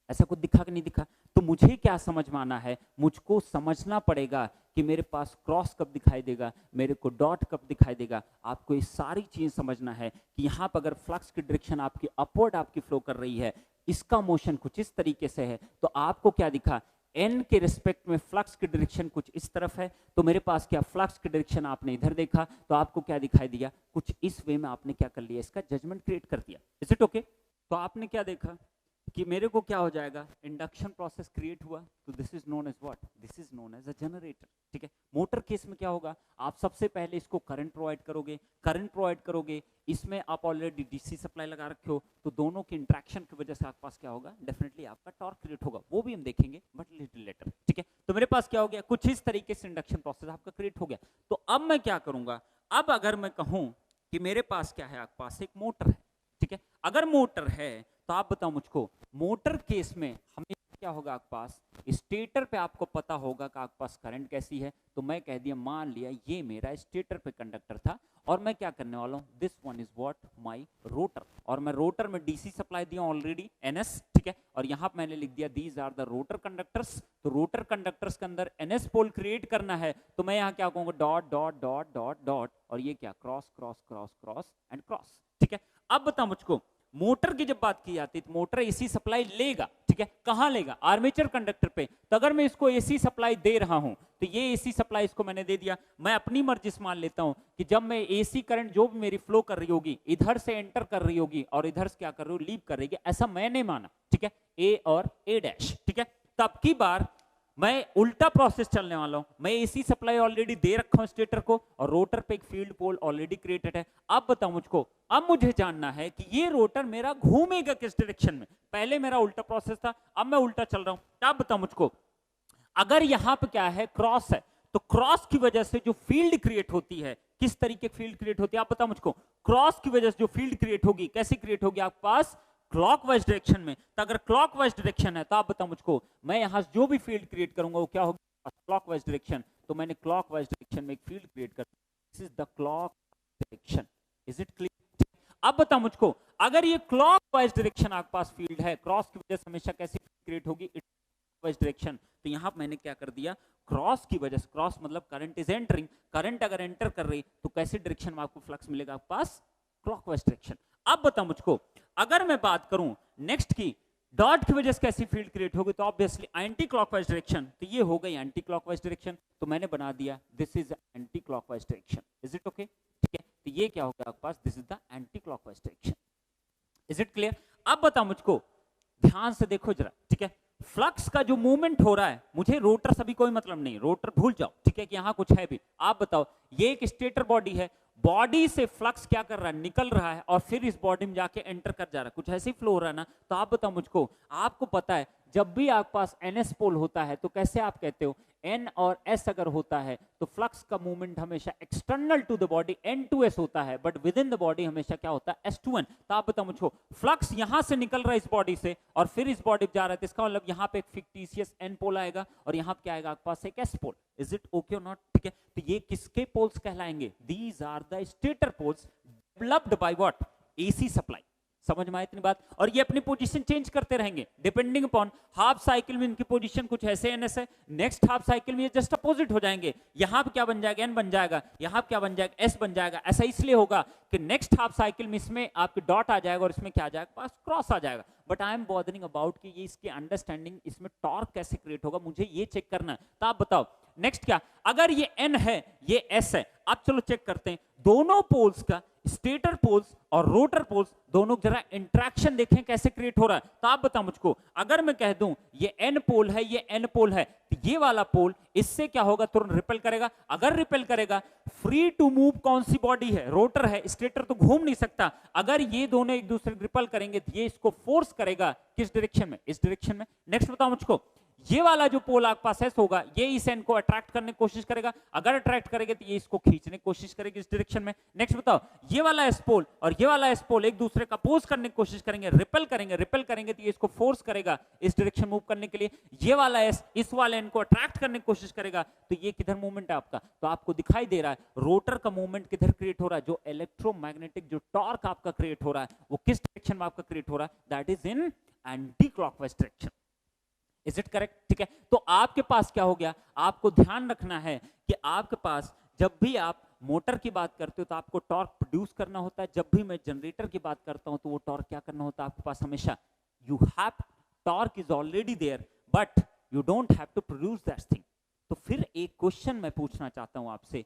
ऐसा कुछ दिखा कि नहीं दिखा? तो मुझे क्या समझ में आना है? मुझको समझना पड़ेगा कि मेरे पास क्रॉस कब दिखाई देगा, मेरे को डॉट कब दिखाई देगा। आपको ये सारी चीज समझना है कि यहां पर अगर फ्लक्स की डायरेक्शन आपकी अपवर्ड आपकी फ्लो कर रही है, इसका मोशन कुछ इस तरीके से है, तो आपको क्या दिखा? एन के रिस्पेक्ट में फ्लक्स की डायरेक्शन कुछ इस तरफ है, तो मेरे पास क्या फ्लक्स की डायरेक्शन आपने इधर देखा, तो आपको क्या दिखाई दिया? कुछ इस वे में आपने क्या कर लिया? इसका जजमेंट क्रिएट कर दिया। Is it okay? तो आपने क्या देखा कि मेरे को क्या हो जाएगा? इंडक्शन प्रोसेस क्रिएट हुआ, तो this is known as what? This is known as a generator. ठीक है, मोटर केस में क्या होगा? आप सबसे पहले इसको करंट प्रोवाइड करोगे, करंट प्रोवाइड करोगे, इसमें आप ऑलरेडी डीसी सप्लाई लगा रखे हो, तो दोनों के इंट्रैक्शन की वजह से आपके पास क्या होगा? डेफिनेटली आपका टॉर्क क्रिएट होगा, वो भी हम देखेंगे बट लिटिल लेटर। ठीक है, तो मेरे पास क्या हो गया? कुछ इस तरीके से इंडक्शन प्रोसेस आपका क्रिएट हो गया। तो अब मैं क्या करूंगा? अब अगर मैं कहूं कि मेरे पास क्या है? आपके पास एक मोटर है। ठीक है, अगर मोटर है तो आप बताओ मुझको, मोटर केस में हमें क्या होगा? आपके पास स्टेटर पे आपको पता होगा कि आपके पास करंट कैसी है। तो मैं कह दिया, मान लिया ये मेरा स्टेटर पे कंडक्टर था और मैं क्या करने वाला हूं? This one is what? My rotor. और मैं रोटर में डीसी सप्लाई दिया ऑलरेडी एनएस। ठीक है, और यहां मैंने लिख दिया these are the rotor conductors. तो रोटर कंडक्टर्स के अंदर एनएस पोल क्रिएट करना है, तो मैं यहां क्या कहूंगा? Dot dot dot dot dot, और ये क्या? Cross cross cross cross and cross. ठीक है, अब बताओ मुझको, मोटर की जब बात की जाती है तो मोटर एसी सप्लाई लेगा। ठीक है, कहां लेगा? आर्मेचर कंडक्टर पे। तो अगर मैं इसको एसी सप्लाई दे रहा हूं तो ये एसी सप्लाई इसको मैंने दे दिया। मैं अपनी मर्जी से मान लेता हूं कि जब मैं एसी करंट जो भी मेरी फ्लो कर रही होगी, इधर से एंटर कर रही होगी और इधर से क्या कर रही हो? लीव कर रही है। ऐसा मैंने माना। ठीक है, ए और ए डैश। ठीक है, तब की बार मैं उल्टा प्रोसेस चलने वाला हूं। मैं एसी सप्लाई ऑलरेडी दे रखा हूं स्टेटर को और रोटर पे एक फील्ड पोल ऑलरेडी क्रिएटेड है। अब बताओ मुझको, अब मुझे जानना है कि ये रोटर मेरा घूमेगा किस डायरेक्शन में। पहले मेरा उल्टा प्रोसेस था, अब मैं उल्टा चल रहा हूं। अब बताओ मुझको, अगर यहां पे क्या है? क्रॉस है, तो क्रॉस की वजह से जो फील्ड क्रिएट होती है, किस तरीके की फील्ड क्रिएट होती है? आप बताओ मुझको, क्रॉस की वजह से जो फील्ड क्रिएट होगी कैसे क्रिएट होगी आपके पास? क्लॉकवाइज डायरेक्शन में। तो अगर क्लॉकवाइज डायरेक्शन है तो आप बताओ मुझको, मैं यहां जो भी फील्ड क्रिएट करूंगा वो क्या होगी? Clockwise direction. तो मैंने क्लॉकवाइज डायरेक्शन में एक फील्ड क्रिएट कर, this is the clock direction. Is it clear? अब बताओ मुझको, अगर ये क्लॉकवाइज डायरेक्शन आपके पास फील्ड है, क्रॉस की वजह से हमेशा कैसी क्रिएट होगी? Clockwise direction. तो यहां मैंने क्या कर दिया? क्रॉस की वजह से, क्रॉस मतलब करंट इज एंटरिंग, करंट अगर एंटर कर रही तो कैसी डायरेक्शन में आपको फ्लक्स मिलेगा? आपके पास क्लॉकवाइज डायरेक्शन। अब बताओ मुझको, अगर मैं बात करूं नेक्स्ट की, डॉट की वजह से कैसी फील्ड क्रिएट होगी? तो ऑब्वियसली एंटी क्लॉकवाइज डायरेक्शन। तो ये हो गई एंटी क्लॉकवाइज डायरेक्शन। तो मैंने बना दिया this is anti clockwise direction. Is it okay? ठीक है, तो ये क्या होगा आपके पास? This is the anti clockwise direction. Is it clear? अब बताओ मुझको, ध्यान से देखो जरा। ठीक है, फ्लक्स का जो मूवमेंट हो रहा है, मुझे रोटर से भी कोई मतलब नहीं, रोटर भूल जाओ। ठीक है, कि यहां कुछ है भी। आप बताओ, ये एक स्टेटर बॉडी है, बॉडी से फ्लक्स क्या कर रहा है? निकल रहा है और फिर इस बॉडी में जाके एंटर कर जा रहा है। कुछ ऐसे ही फ्लो हो रहा है ना। तो आप बताओ मुझको, आपको पता है जब भी आपके पास एनएस पोल होता है तो कैसे आप कहते हो? एन और एस अगर होता है तो फ्लक्स का मूवमेंट हमेशा external to the body N to S होता है, but within the body हमेशा क्या होता है? S to N. तो आप बताओ मुझको, फ्लक्स यहां से निकल रहा है इस बॉडी से और फिर इस बॉडी जा रहा है, तो इसका मतलब यहां पे एक फिक्टिशियस एन पोल आएगा और यहां पे क्या आएगा आपके पास? एक S pole. Is it okay और नॉट? ठीक है, तो ये किसके पोल्स कहलाएंगे? These are the stator poles developed by what? AC supply. समझ में आए इतनी बात? और ये अपनी पोजीशन चेंज करते रहेंगे डिपेंडिंग अपॉन हाफ साइकिल में इनकी पोजीशन कुछ ऐसे एनएस है, नेक्स्ट हाफ साइकिल में ये जस्ट अपोजिट हो जाएंगे। यहां पे क्या बन जाएगा, एन बन जाएगा, यहां पे क्या बन जाएगा, एस बन जाएगा। ऐसा इसलिए होगा कि नेक्स्ट हाफ साइकिल में इसमें आपके डॉट आ जाएगा और इसमें क्या आ जाएगा, पास क्रॉस आ जाएगा। But I am bothering about कि ये इसकी अंडरस्टैंडिंग, इसमें टॉर्क कैसे क्रिएट होगा, मुझे ये चेक करना है। तो आप बताओ नेक्स्ट क्या, अगर ये एन है ये एस है, अब चलो चेक करते हैं दोनों पोल्स का, स्टेटर पोल्स और रोटर पोल्स दोनों जरा इंटरेक्शन देखें कैसे क्रिएट हो रहा है। तो आप बताओ मुझको, अगर मैं कह दूं ये एन पोल है, ये एन पोल है, तो ये वाला पोल इससे क्या होगा, तुरंत रिपेल करेगा। अगर रिपेल करेगा, फ्री टू मूव कौन सी बॉडी है, रोटर है, स्टेटर तो घूम नहीं सकता। अगर ये दोनों एक दूसरे को रिपेल करेंगे तो ये इसको फोर्स करेगा किस डायरेक्शन में, इस डायरेक्शन में। नेक्स्ट बताओ मुझको, ये वाला जो पोल आपके पास एस होगा, ये इस एन को अट्रैक्ट करने की कोशिश करेगा, अगर अट्रैक्ट करेगा तो ये इसको खींचने की कोशिश करेगी इस डायरेक्शन में। नेक्स्ट बताओ, ये वाला एस पोल और ये वाला एस पोल एक दूसरे का अपोज करने की कोशिश करेंगे, रिपेल करेंगे तो ये इसको फोर्स करेगा इस डायरेक्शन मूव करने के लिए। ये वाला एस इस वाले एन को अट्रैक्ट करने की कोशिश करेगा, तो ये किधर मूवमेंट है आपका, तो आपको दिखाई दे रहा है रोटर का मूवमेंट किधर क्रिएट हो रहा है, जो इलेक्ट्रोमैग्नेटिक जो टॉर्क आपका क्रिएट हो रहा है वो किस डायरेक्शन में आपका क्रिएट हो रहा है, that is in anti clockwise direction. Is it correct? ठीक है, तो आपके पास क्या हो गया, आपको ध्यान रखना है कि आपके पास जब भी आप मोटर की बात करते हो तो आपको टॉर्क प्रोड्यूस करना होता है, जब भी मैं जनरेटर की बात करता हूं तो वो टॉर्क क्या करना होता है आपके पास हमेशा, you have torque is already there but you don't have to produce that thing. तो फिर एक क्वेश्चन मैं पूछना चाहता हूं आपसे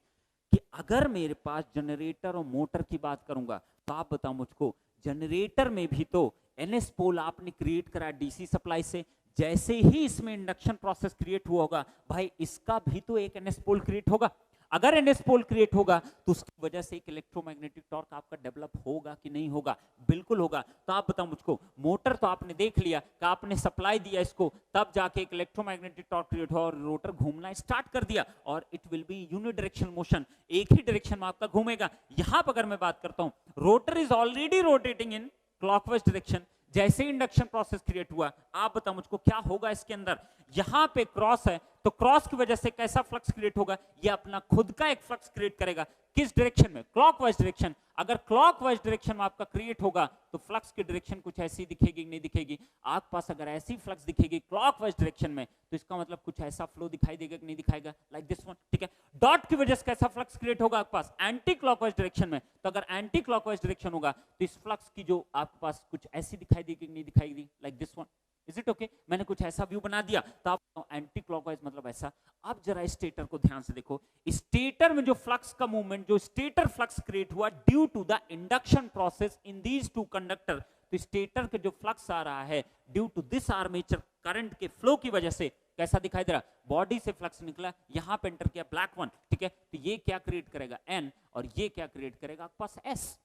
कि अगर मेरे पास जनरेटर और मोटर की बात करूंगा तो आप बताओ मुझको, जनरेटर में भी तो एनएस पोल आपने क्रिएट करा डीसी सप्लाई से, जैसे ही इसमें इंडक्शन प्रोसेस क्रिएट हुआ होगा भाई इसका भी तो एक एनएस पोल क्रिएट होगा। अगर एनएस पोल क्रिएट होगा तो उसकी वजह से एक इलेक्ट्रोमैग्नेटिक टॉर्क आपका डेवलप होगा कि नहीं होगा, बिल्कुल होगा। तो आप बताओ मुझको, मोटर तो आपने देख लिया कि आपने सप्लाई दिया इसको, तब जाके एक इलेक्ट्रोमैग्नेटिक टॉर्क क्रिएट हुआ और रोटर घूमना स्टार्ट कर दिया और it will be unidirectional motion, एक ही डायरेक्शन में आपका घूमेगा। यहां पर अगर मैं बात करता हूं, rotor is already rotating in clockwise direction, जैसे इंडक्शन प्रोसेस क्रिएट हुआ, आप बताओ मुझको क्या होगा इसके अंदर, यहां पे क्रॉस है तो क्रॉस की वजह से कैसा फ्लक्स क्रिएट होगा, ये अपना खुद का एक फ्लक्स क्रिएट करेगा किस डायरेक्शन में, क्लॉकवाइज डायरेक्शन। अगर क्लॉकवाइज डायरेक्शन में आपका क्रिएट होगा तो फ्लक्स की डायरेक्शन कुछ ऐसी दिखेगी नहीं दिखेगी, आपके पास अगर ऐसी फ्लक्स दिखेगी क्लॉकवाइज डायरेक्शन में तो इसका मतलब कुछ ऐसा फ्लो दिखाई देगा कि नहीं दिखाएगा, लाइक दिस वन। ठीक है, डॉट की वजह से कैसा फ्लक्स क्रिएट होगा आपके पास, एंटी क्लॉकवाइज डायरेक्शन में। तो अगर एंटी क्लॉकवाइज डायरेक्शन होगा तो इस फ्लक्स की जो आपके पास कुछ ऐसी दिखाई देगी कि नहीं दिखाएगी, like this one. Is it okay? मैंने कुछ ऐसा व्यू बना दिया तो आप एंटी क्लॉकवाइज मतलब ऐसा। अब जरा स्टेटर को ध्यान से देखो, स्टेटर में जो फ्लक्स का मूवमेंट, जो स्टेटर फ्लक्स क्रिएट हुआ due to the induction process in these two conductor, तो स्टेटर के जो फ्लक्स आ रहा है due to this armature current के फ्लो की वजह से कैसा दिखाई दे रहा, बॉडी से फ्लक्स निकला, यहां पे एंटर किया ब्लैक वन। ठीक है, तो ये क्या क्रिएट करेगा, एन, और ये क्या क्रिएट करेगा आपके पास, एस।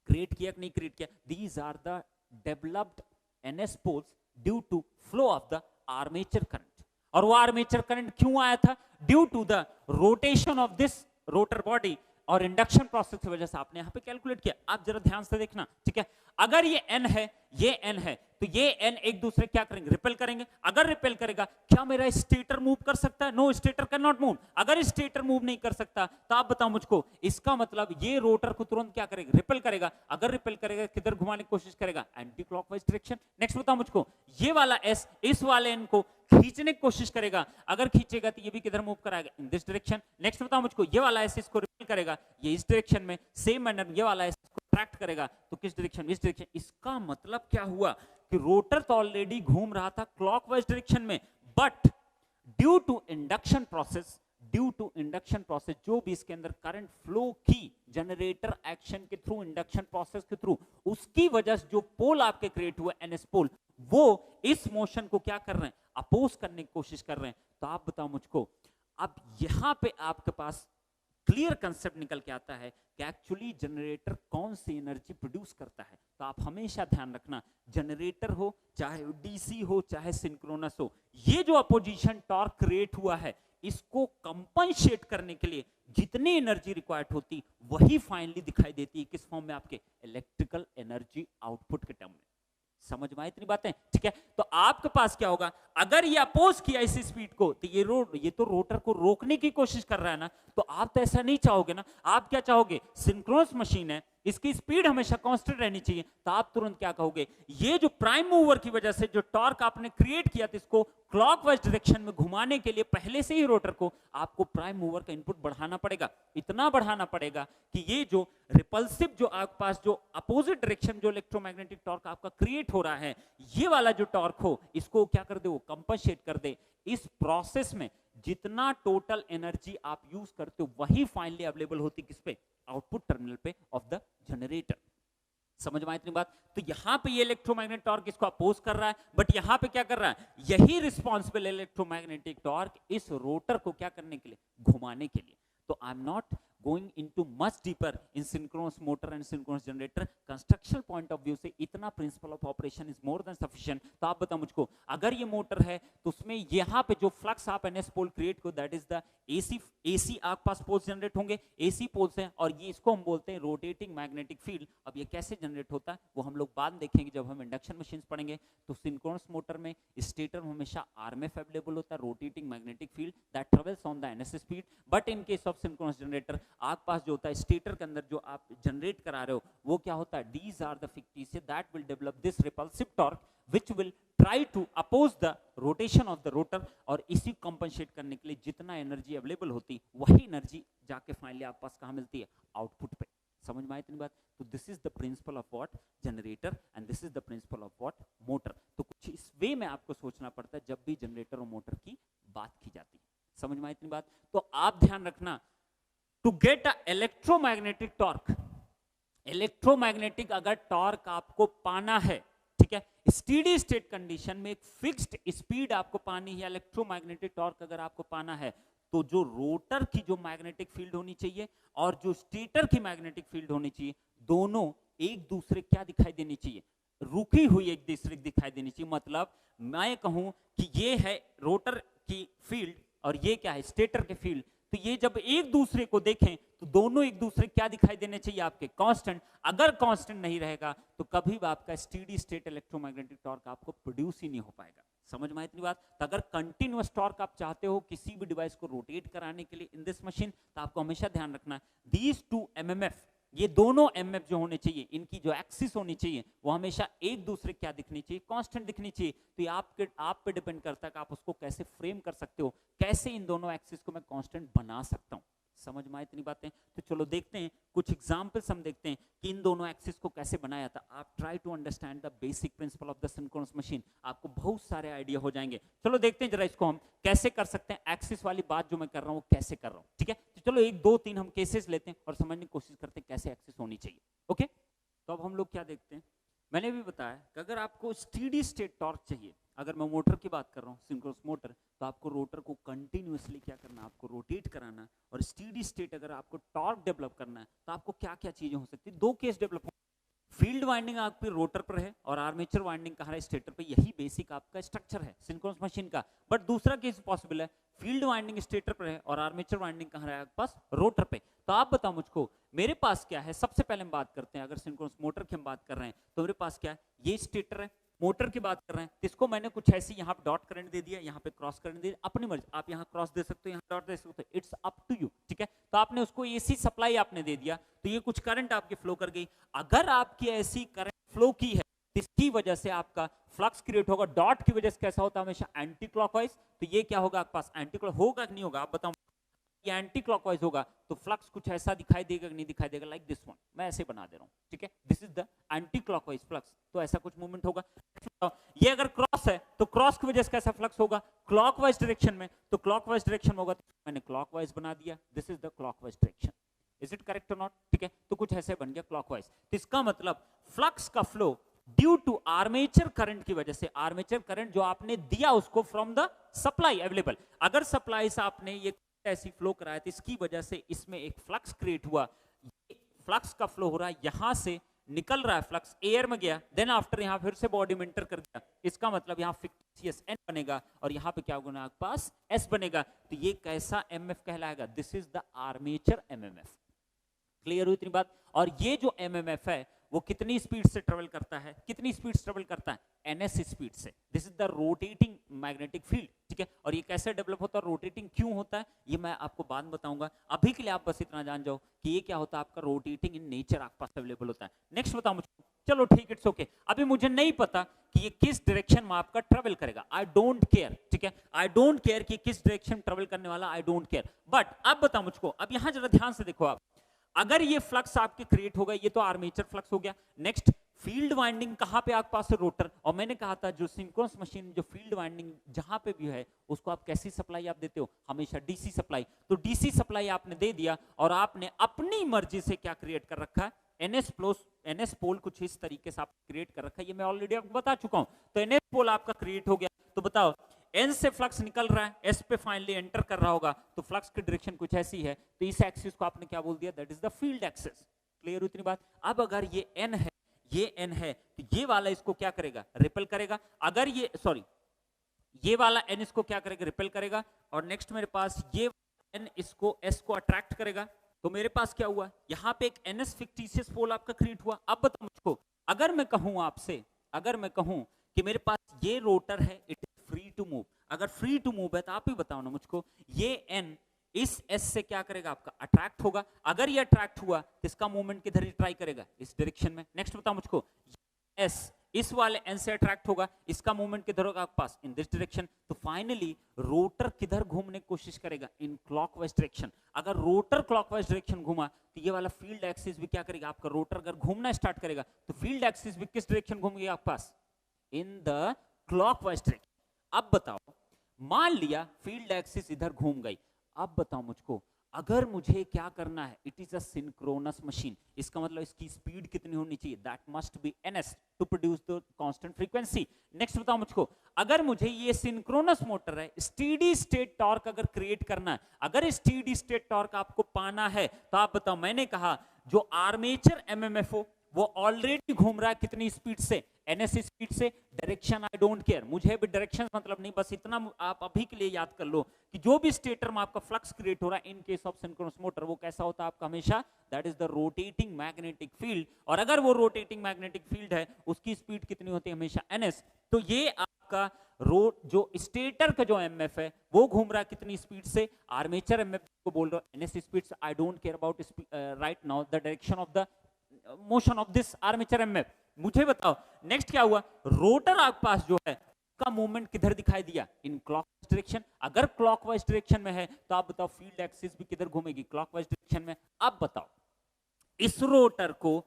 क्रिएट किया कि नहीं क्रिएट किया, these are the developed NS poles due to flow of the armature current. और वो आर्मेचर करंट क्यों आया था, due to the rotation of this rotor body और इंडक्शन प्रोसेस की वजह से आपने यहां पे कैलकुलेट किया। आप जरा ध्यान से देखना, ठीक है, अगर ये एन है ये एन है तो ये एन एक दूसरे क्या करेंगे, रिपेल करेंगे। अगर रिपेल करेगा, क्या मेरा स्टेटर मूव कर सकता है, no stator cannot move. अगर स्टेटर मूव नहीं कर सकता तो आप बताओ मुझको, इसका मतलब ये रोटर को तुरंत क्या करेगा, रिपेल करेगा। अगर रिपेल करेगा किधर घुमाने की कोशिश करेगा, एंटी क्लॉकवाइज डायरेक्शन। नेक्स्ट बताओ मुझको, ये वाला एस इस वाले एन को खींचने की कोशिश करेगा, अगर खींचेगा तो ये भी किधर मूव कराएगा, इन दिस डायरेक्शन। नेक्स्ट बताओ मुझको, ये वाला एस इसको रिपेल करेगा, ये इस डायरेक्शन में, सेम मैनर ये वाला एस इसको अट्रैक्ट करेगा तो किस डायरेक्शन, इस डायरेक्शन। इसका मतलब क्या हुआ कि रोटर तो ऑलरेडी घूम रहा था क्लॉकवाइज डायरेक्शन में, but due to induction process, due to induction process, जो भी इसके अंदर करंट फ्लो की जनरेटर एक्शन के थ्रू, इंडक्शन प्रोसेस के थ्रू, उसकी वजह से जो पोल आपके क्रिएट हुए एनएस पोल, वो इस मोशन को क्या कर रहे हैं, अपोज करने की कोशिश कर रहे हैं। तो आप बताओ मुझको, अब यहां पे आपके पास क्लियर कंसेप्ट निकल के आता है कि एक्चुअली जनरेटर कौन सी एनर्जी प्रोड्यूस करता है। तो आप हमेशा ध्यान रखना, जनरेटर हो चाहे डीसी हो चाहे सिंक्रोनस हो, ये जो अपोजिशन टॉर्क क्रिएट हुआ है इसको कंपनसेट करने के लिए जितनी एनर्जी रिक्वायर्ड होती वही फाइनली दिखाई देती है किस फॉर्म में, आपके इलेक्ट्रिकल एनर्जी आउटपुट के टर्म में। समझ में आई इतनी बातें? ठीक है, तो आपके पास क्या होगा, अगर ये अपोज किया इस स्पीड को तो ये तो रोटर को रोकने की कोशिश कर रहा है ना, तो आप तो ऐसा नहीं चाहोगे ना। आप क्या चाहोगे, सिंक्रोनस मशीन है, इसकी स्पीड हमेशा कांस्टेंट रहनी चाहिए, तो आप तुरंत क्या कहोगे, ये जो प्राइम मूवर की वजह से जो टॉर्क आपने क्रिएट किया था, इसको क्लॉकवाइज डायरेक्शन में घुमाने के लिए पहले से ही रोटर को आपको प्राइम मूवर का इनपुट बढ़ाना पड़ेगा, इतना बढ़ाना पड़ेगा कि ये जो रिपल्सिव जो आपके पास जो अपोजिट डायरेक्शन जो इलेक्ट्रोमैग्नेटिक टॉर्क आपका क्रिएट हो रहा है, ये वाला जो टॉर्क हो, इसको क्या कर दे, वो कंपनसेट कर दे। इस प्रोसेस में जितना टोटल एनर्जी आप यूज करते हो वही फाइनली अवेलेबल होती किस पे, आउटपुट टर्मिनल पे ऑफ द जनरेटर। समझ में आई इतनी बात? तो यहां पे ये इलेक्ट्रोमैग्नेटिक टॉर्क इसको अपोज कर रहा है, बट यहां पे क्या कर रहा है, यही रिस्पॉन्सिबल इलेक्ट्रोमैग्नेटिक टॉर्क इस रोटर को क्या करने के लिए, घुमाने के लिए। तो I am not going into much deeper in synchronous motor and synchronous generator, constructional point of view से इतना principle of operation is more than sufficient। तो आप बताओ मुझको, अगर ये मोटर है तो उसमें यहाँ पे जो फ्लक्स आप NS पोल क्रिएट को, दैट इज द AC आपके पास पोल्स जनरेट होंगे, AC पोल्स हैं, और ये इसको हम बोलते हैं रोटेटिंग मैग्नेटिक फील्ड। अब ये कैसे जनरेट होता है वो हम लोग बाद में देखेंगे जब हम इंडक्शन मशीन पढ़ेंगे। तो सिंक्रोनस मोटर में स्टेटर में हमेशा RMF अवेलेबल होता है, rotating magnetic field that travels on the NS speed. But in case of synchronous generator आपके पास जो होता है स्टेटर के अंदर जो आप जनरेट करा रहे हो वो क्या होता है, these are the fictitious that will develop this repulsive torque which will try to oppose the rotation of the rotor, और इसी कंपनसेट करने के लिए जितना एनर्जी अवेलेबल होती वही एनर्जी जाके फाइनली आपके पास कहाँ मिलती है, आउटपुट पे। समझ में आई इतनी बात? तो this is the principle of what, generator, and this is the principle of what, motor. तो कुछ इस वे में आपको सोचना पड़ता है जब भी जनरेटर और मोटर की बात की जाती है। समझ में आई इतनी बात? तो आप ध्यान रखना, to get a electromagnetic torque, electromagnetic अगर टॉर्क आपको पाना है, ठीक है, स्टेडी स्टेट कंडीशन में एक फिक्स्ड स्पीड आपको पानी है, इलेक्ट्रोमैग्नेटिक टॉर्क अगर आपको पाना है, तो जो रोटर की जो मैग्नेटिक फील्ड होनी चाहिए और जो स्टेटर की मैग्नेटिक फील्ड होनी चाहिए, दोनों एक दूसरे क्या दिखाई देनी चाहिए, रुकी हुई एक दूसरे दिखाई देनी चाहिए। मतलब मैं कहूं कि ये है रोटर की फील्ड और ये क्या है, स्टेटर की फील्ड, तो ये जब एक दूसरे को देखें तो दोनों एक दूसरे क्या दिखाई देने चाहिए, आपके कांस्टेंट। अगर कांस्टेंट नहीं रहेगा तो कभी भी आपका स्टेडी स्टेट इलेक्ट्रोमैग्नेटिक टॉर्क आपको प्रोड्यूस ही नहीं हो पाएगा। समझ में आई इतनी बात? तो अगर कंटिन्यूअस टॉर्क आप चाहते हो किसी भी डिवाइस को रोटेट कराने के लिए इन दिस मशीन, तो आपको हमेशा ध्यान रखना दीज टू MMF, ये दोनों MF जो होने चाहिए, इनकी जो एक्सिस होनी चाहिए वो हमेशा एक दूसरे क्या दिखनी चाहिए, कांस्टेंट दिखनी चाहिए। तो ये आप पे डिपेंड करता है कि आप उसको कैसे फ्रेम कर सकते हो, कैसे इन दोनों एक्सिस को मैं कांस्टेंट बना सकता हूं। समझ में आए इतनी बातें? तो चलो देखते हैं कुछ एग्जांपल्स, हम देखते हैं कि इन दोनों एक्सिस को कैसे बनाया था। आप try to understand the basic principle of the synchronous machine, आपको बहुत सारे आइडिया हो जाएंगे। चलो देखते हैं जरा इसको हम कैसे कर सकते हैं, एक्सिस वाली बात जो मैं कर रहा हूं वो कैसे कर रहा हूं, ठीक है। तो चलो 1 2 3 हम केसेस लेते हैं और समझने की कोशिश करते हैं कैसे एक्सिस होनी चाहिए। ओके, तो अब हम लोग क्या देखते हैं, मैंने भी बताया कि अगर आपको स्टेडी स्टेट टॉर्क चाहिए, अगर मैं मोटर की बात कर रहा हूँ सिंक्रोनस मोटर, तो आपको रोटर को कंटिन्यूअसली क्या करना, आपको रोटेट कराना, और स्टेडी स्टेट अगर आपको टॉर्क डेवलप करना है तो आपको क्या क्या चीजें हो सकती है, 2 केस डेवलप हो, फील्ड वाइंडिंग आपके रोटर पर है और आर्मेचर वाइंडिंग कहाँ है, स्टेटर पे। यही बेसिक आपका स्ट्रक्चर है सिंक्रोनस मशीन का। बट दूसरा केस पॉसिबल है, फील्ड वाइंडिंग स्टेटर पर है और आर्मेचर वाइंडिंग कहाँ है आपके पास, रोटर पे। तो आप बताओ मुझको, मेरे पास क्या है, सबसे पहले हम बात करते हैं, अगर सिंक्रोनस मोटर की हम बात कर रहे हैं तो मेरे पास क्या है, ये स्टेटर है। मोटर की बात कर रहे हैं तो इसको मैंने कुछ ऐसी यहाँ पे डॉट करंट दे दिया, यहाँ पे क्रॉस करंट दे दिया, अपनी मर्जी, आप यहाँ क्रॉस दे सकते हो, यहाँ डॉट दे सकते हो, इट्स अप टू यू, ठीक है। तो आपने उसको एसी सप्लाई आपने दे दिया, तो ये कुछ करंट आपकी फ्लो कर गई। अगर आपकी ऐसी करंट फ्लो की है, इसकी वजह से आपका फ्लक्स क्रिएट होगा। डॉट की वजह से कैसा होता है, हमेशा एंटी क्लॉकवाइज। तो ये क्या होगा आपके पास, एंटी क्लॉक होगा कि नहीं होगा, आप बताओ। ये एंटी क्लॉकवाइज होगा तो फ्लक्स कुछ ऐसा दिखाई देगा कि नहीं दिखाई देगा, लाइक दिस वन, मैं ऐसे बना दे रहा हूं, ठीक है। This is the anti clockwise flux, तो ऐसा कुछ मूवमेंट होगा। ये अगर क्रॉस है तो क्रॉस की वजह से कैसा फ्लक्स होगा, क्लॉकवाइज डायरेक्शन में, तो क्लॉकवाइज डायरेक्शन होगा, तो मैंने क्लॉकवाइज बना दिया, this is the clockwise direction. Is it correct और नॉट, ठीक है। तो कुछ ऐसे बन गया क्लॉकवाइज। तो इसका मतलब फ्लक्स का flow due to armature current की वजह से, आर्मेचर करंट जो आपने दिया उसको फ्रॉम द सप्लाई अवेलेबल, अगर सप्लाई से आपने ये ऐसी फ्लो कराया तो इसकी वजह से इसमें एक फ्लक्स क्रिएट हुआ। फ्लक्स का फ्लो हो रहा है, यहां से निकल रहा है फ्लक्स, एयर में गया, देन आफ्टर यहां फिर से बॉडी में एंटर कर गया। इसका मतलब यहां फिक्टिशियस एन बनेगा और यहां पे क्या होगा आपके पास एस बनेगा। तो ये कैसा एमएफ कहलाएगा, this is the armature MMF. Clear हुई इतनी बात। और ये जो एमएमएफ है वो कितनी स्पीड से ट्रेवल करता है, कितनी स्पीड से ट्रेवल करता है, ns स्पीड से। This is the rotating magnetic field, ठीक है। और ये कैसे डेवलप होता है, रोटेटिंग क्यों होता है, ये मैं आपको बाद में बताऊंगा। अभी के लिए आप बस इतना जान जाओ कि ये क्या होता है, आपका रोटेटिंग इन नेचर आपके पास अवेलेबल होता है। नेक्स्ट बताओ मुझे, चलो ठीक, इट्स ओके। अभी मुझे नहीं पता कि ये किस डायरेक्शन में आपका ट्रेवल करेगा, आई डोंट केयर, ठीक है। आई डोंट केयर कि किस डायरेक्शन ट्रेवल करने वाला, आई डोंट केयर। बट अब बताओ मुझको, अब यहां जरा ध्यान से देखो आप, अगर ये फ्लक्स आपके क्रिएट होगा, ये तो आर्मेचर फ्लक्स हो गया। नेक्स्ट फील्ड वाइंडिंग कहां पे आपके पास है, रोटर। और मैंने कहा था जो सिंक्रोनस मशीन जो फील्ड वाइंडिंग जहां पे भी है उसको आप कैसी सप्लाई आप देते हो, हमेशा डीसी सप्लाई। तो डीसी सप्लाई आपने दे दिया और आपने अपनी मर्जी से क्या क्रिएट कर रखा है, एनएस पोल कुछ इस तरीके से आप क्रिएट कर रखा है, ये मैं ऑलरेडी आपको बता चुका हूं। तो एनएस पोल आपका क्रिएट हो गया। तो बताओ एन से फ्लक्स निकल रहा है, एस पे फाइनली एंटर कर रहा होगा, तो फ्लक्स की डायरेक्शन कुछ ऐसी है। तो इस एक्सिस को आपने क्या बोल दिया, that is the field axis. Clear हुई इतनी बात। अब अगर ये एन है, ये एन है, तो ये वाला इसको क्या करेगा, रिपेल करेगा। अगर ये सॉरी ये वाला एन इसको क्या करेगा, रिपेल करेगा। और नेक्स्ट मेरे पास ये एन इसको एस को अट्रैक्ट करेगा। तो मेरे पास क्या हुआ, यहां पे एक एनएस फिक्टिशियस पोल आपका क्रिएट हुआ। अब बताओ मुझको, अगर मैं कहूं आपसे, अगर मैं कहूं कि मेरे पास ये रोटर है, it is free to move, अगर फ्री टू मूव है तो आप ही बताओ ना मुझको, ये एन इस एस से क्या करेगा, आपका अट्रैक्ट होगा। अगर ये अट्रैक्ट हुआ तो इसका मूवमेंट किधर ट्राई करेगा, इस डायरेक्शन में। नेक्स्ट बताओ मुझको, एस इस वाले एन से अट्रैक्ट होगा, इसका मूवमेंट किधर होगा आपके पास, इन दिस डायरेक्शन। तो फाइनली रोटर किधर घूमने की कोशिश करेगा, इन क्लॉकवाइज डायरेक्शन। अगर रोटर क्लॉकवाइज डायरेक्शन घूमा तो ये वाला फील्ड एक्सिस भी क्या करेगा, आपका रोटर अगर घूमना स्टार्ट करेगा तो फील्ड एक्सिस भी किस डायरेक्शन घूमेगी आपके पास, इन द क्लॉकवाइज डायरेक्शन। अब बताओ, मान लिया फील्ड एक्सिस इधर घूम गई। अब बताओ मुझको, अगर मुझे क्या करना है, it is a synchronous machine, इसका मतलब इसकी स्पीड कितनी होनी चाहिए, that must be ns to produce the constant frequency. Next बताओ मुझको, अगर मुझे ये सिंक्रोनस मोटर है, स्टीडी स्टेट टॉर्क अगर क्रिएट करना है, अगर स्टीडी स्टेट टॉर्क आपको पाना है, तो आप बताओ, मैंने कहा जो आर्मेचर एमएमएफओ वो ऑलरेडी घूम रहा है कितनी स्पीड से, ns स्पीड से। डायरेक्शन आई डोंट केयर, मुझे भी डायरेक्शन मतलब नहीं, बस इतना आप अभी के लिए याद कर लो कि जो भी स्टेटर में आपका फ्लक्स क्रिएट हो रहा है इन केस ऑफ सिंक्रोनस मोटर, वो कैसा होता है आपका हमेशा, that is the rotating magnetic field. और अगर वो रोटेटिंग मैग्नेटिक फील्ड है, उसकी स्पीड कितनी होती है, हमेशा ns। तो ये आपका जो स्टेटर का जो एमएफ है वो घूम रहा है कितनी स्पीड से, आर्मेचर एमएफ को बोल रहा हूं ns स्पीड से। I don't care about right now the direction of the motion of this armature MF. मुझे बताओ नेक्स्ट क्या हुआ, रोटर आपके पास जो है का मूवमेंट किधर दिखाई दिया, इन क्लॉकवाइज डायरेक्शन। अगर क्लॉकवाइज डायरेक्शन में है तो आप बताओ फील्ड एक्सिस भी किधर घूमेगी, क्लॉकवाइज डायरेक्शन में। अब बताओ इस रोटर को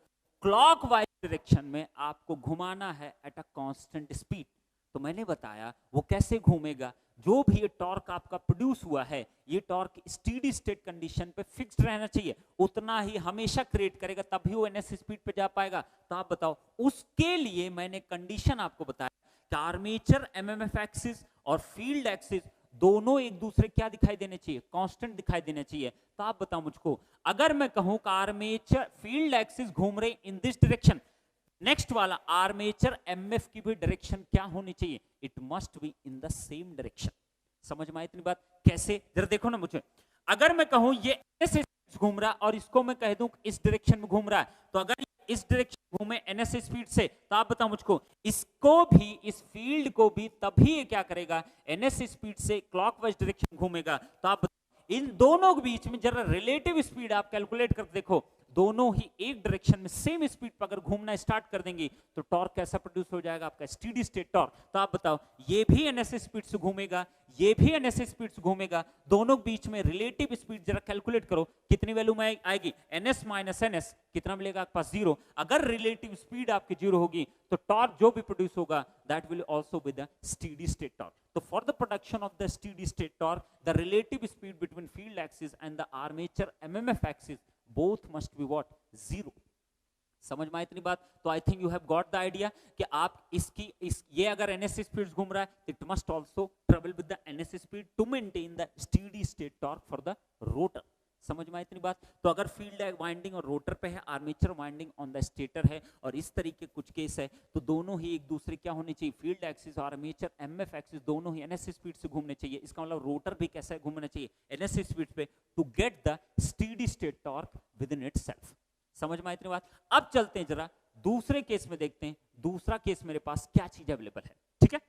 क्लॉकवाइज डायरेक्शन में आपको घुमाना है एट अ कांस्टेंट स्पीड। तो मैंने बताया वो कैसे घूमेगा, जो भी ये टॉर्क आपका प्रोड्यूस हुआ है, ये टॉर्क स्टीडी स्टेट कंडीशन पे फिक्स्ड रहना चाहिए, उतना ही हमेशा क्रिएट करेगा, तभी वो ns स्पीड पे जा पाएगा। तो आप बताओ, उसके लिए मैंने कंडीशन आपको बताया कि आर्मेचर एमएमएफ एक्सिस और फील्ड एक्सिस दोनों एक दूसरे क्या दिखाई देने चाहिए, कांस्टेंट दिखाई देने चाहिए। तो आप बताओ मुझको, अगर मैं कहूं कि आर्मेचर फील्ड एक्सिस घूम रहे इन दिस डायरेक्शन, नेक्स्ट वाला आर्मेचर एमएफ की भी डायरेक्शन क्या होनी चाहिए, it must be in the same direction. समझ में आई इतनी बात, कैसे, जरा देखो ना मुझे। अगर मैं कहूं ये ऐसे घूम रहा और इसको मैं कह दूं इस डायरेक्शन में घूम रहा है, तो अगर इस डायरेक्शन घूमे ns स्पीड से, तो आप बताओ मुझको, इसको भी, इस फील्ड को भी तभी ये क्या करेगा, ns स्पीड से क्लॉकवाइज डायरेक्शन घूमेगा। तो आप इन दोनों के बीच में जरा रिलेटिव स्पीड आप कैलकुलेट कर देखो, दोनों ही एक डायरेक्शन में सेम स्पीड पर अगर घूमना स्टार्ट कर देंगे तो टॉर्क कैसा प्रोड्यूस हो जाएगा, आपका स्टीडी स्टेट टॉर्क। तो आप बताओ, ये भी ns स्पीड से घूमेगा, ये भी ns स्पीड से घूमेगा, दोनों के बीच में रिलेटिव स्पीड जरा कैलकुलेट करो, कितनी वैल्यू में आएगी, ns माइनस ns कितना मिलेगा आपके पास, 0। अगर रिलेटिव स्पीड आपकी 0 होगी तो टॉर्क जो भी प्रोड्यूस होगा that will also be the steady state torque. तो for the production of the steady state torque, the relative speed between field axis and the armature MMF axis both must be what, 0। समझ में आई इतनी बात। तो I think you have got the idea कि आप ये अगर ns स्पीड घूम रहा है, it must also travel with the ns speed to maintain the steady state torque for the rotor. समझ में आई इतनी बात। तो अगर फील्ड वाइंडिंग और रोटर पे है, armature winding on the stator है, और इस तरीके कुछ केस है, तो दोनों ही एक दूसरे क्या होने चाहिए, फील्ड एक्सिस और आर्मेचर एमएफ एक्सिस दोनों ही ns स्पीड से घूमने चाहिए। इसका मतलब रोटर भी कैसा घूमना चाहिए, ns स्पीड पे, to get the steady state torque within itself. समझ में आई इतनी बात। अब चलते हैं जरा दूसरे केस में देखते हैं, दूसरा केस मेरे पास क्या चीज अवेलेबल है, ठीक है।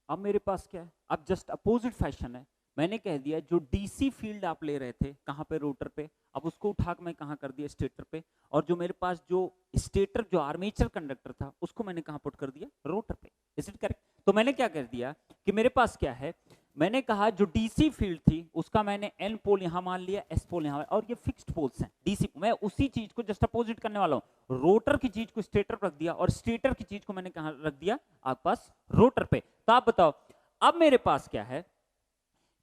अब मेरे पास क्या है, अब जस्ट अपोजिट फैशन है। मैंने कह दिया जो डीसी फील्ड आप ले रहे थे कहां पे, रोटर पे, अब उसको उठा के मैं कहां कर दिया, स्टेटर पे। और जो मेरे पास जो स्टेटर जो आर्मेचर कंडक्टर था उसको मैंने कहां पुट कर दिया, रोटर पे। Is it correct? तो मैंने क्या कर दिया कि मेरे पास क्या है, मैंने कहा जो डीसी फील्ड थी उसका मैंने एन पोल यहां मान लिया, एस पोल यहां, और ये फिक्स्ड पोल्स हैं डीसी। मैं उसी चीज को जस्ट अपोजिट करने वाला हूं, रोटर की चीज को स्टेटर पर रख दिया और स्टेटर की चीज को मैंने कहां रख दिया, आपके पास रोटर पे। तो आप बताओ अब मेरे पास क्या है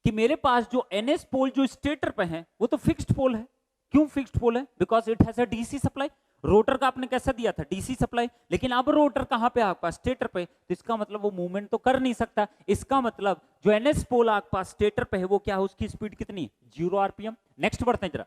कि मेरे पास जो एनएस पोल जो स्टेटर पे है वो तो फिक्स्ड पोल है। क्यों फिक्स्ड पोल है? Because it has a DC supply. Rotor का आपने कैसा दिया था, डीसी सप्लाई, लेकिन अब रोटर कहां पे आपके पास, स्टेटर पे। तो इसका मतलब वो मूवमेंट तो कर नहीं सकता। इसका मतलब जो एनएस पोल आपके पास स्टेटर पे है वो क्या है, उसकी स्पीड कितनी, 0 आरपीएम। नेक्स्ट बढ़ते हैं जरा।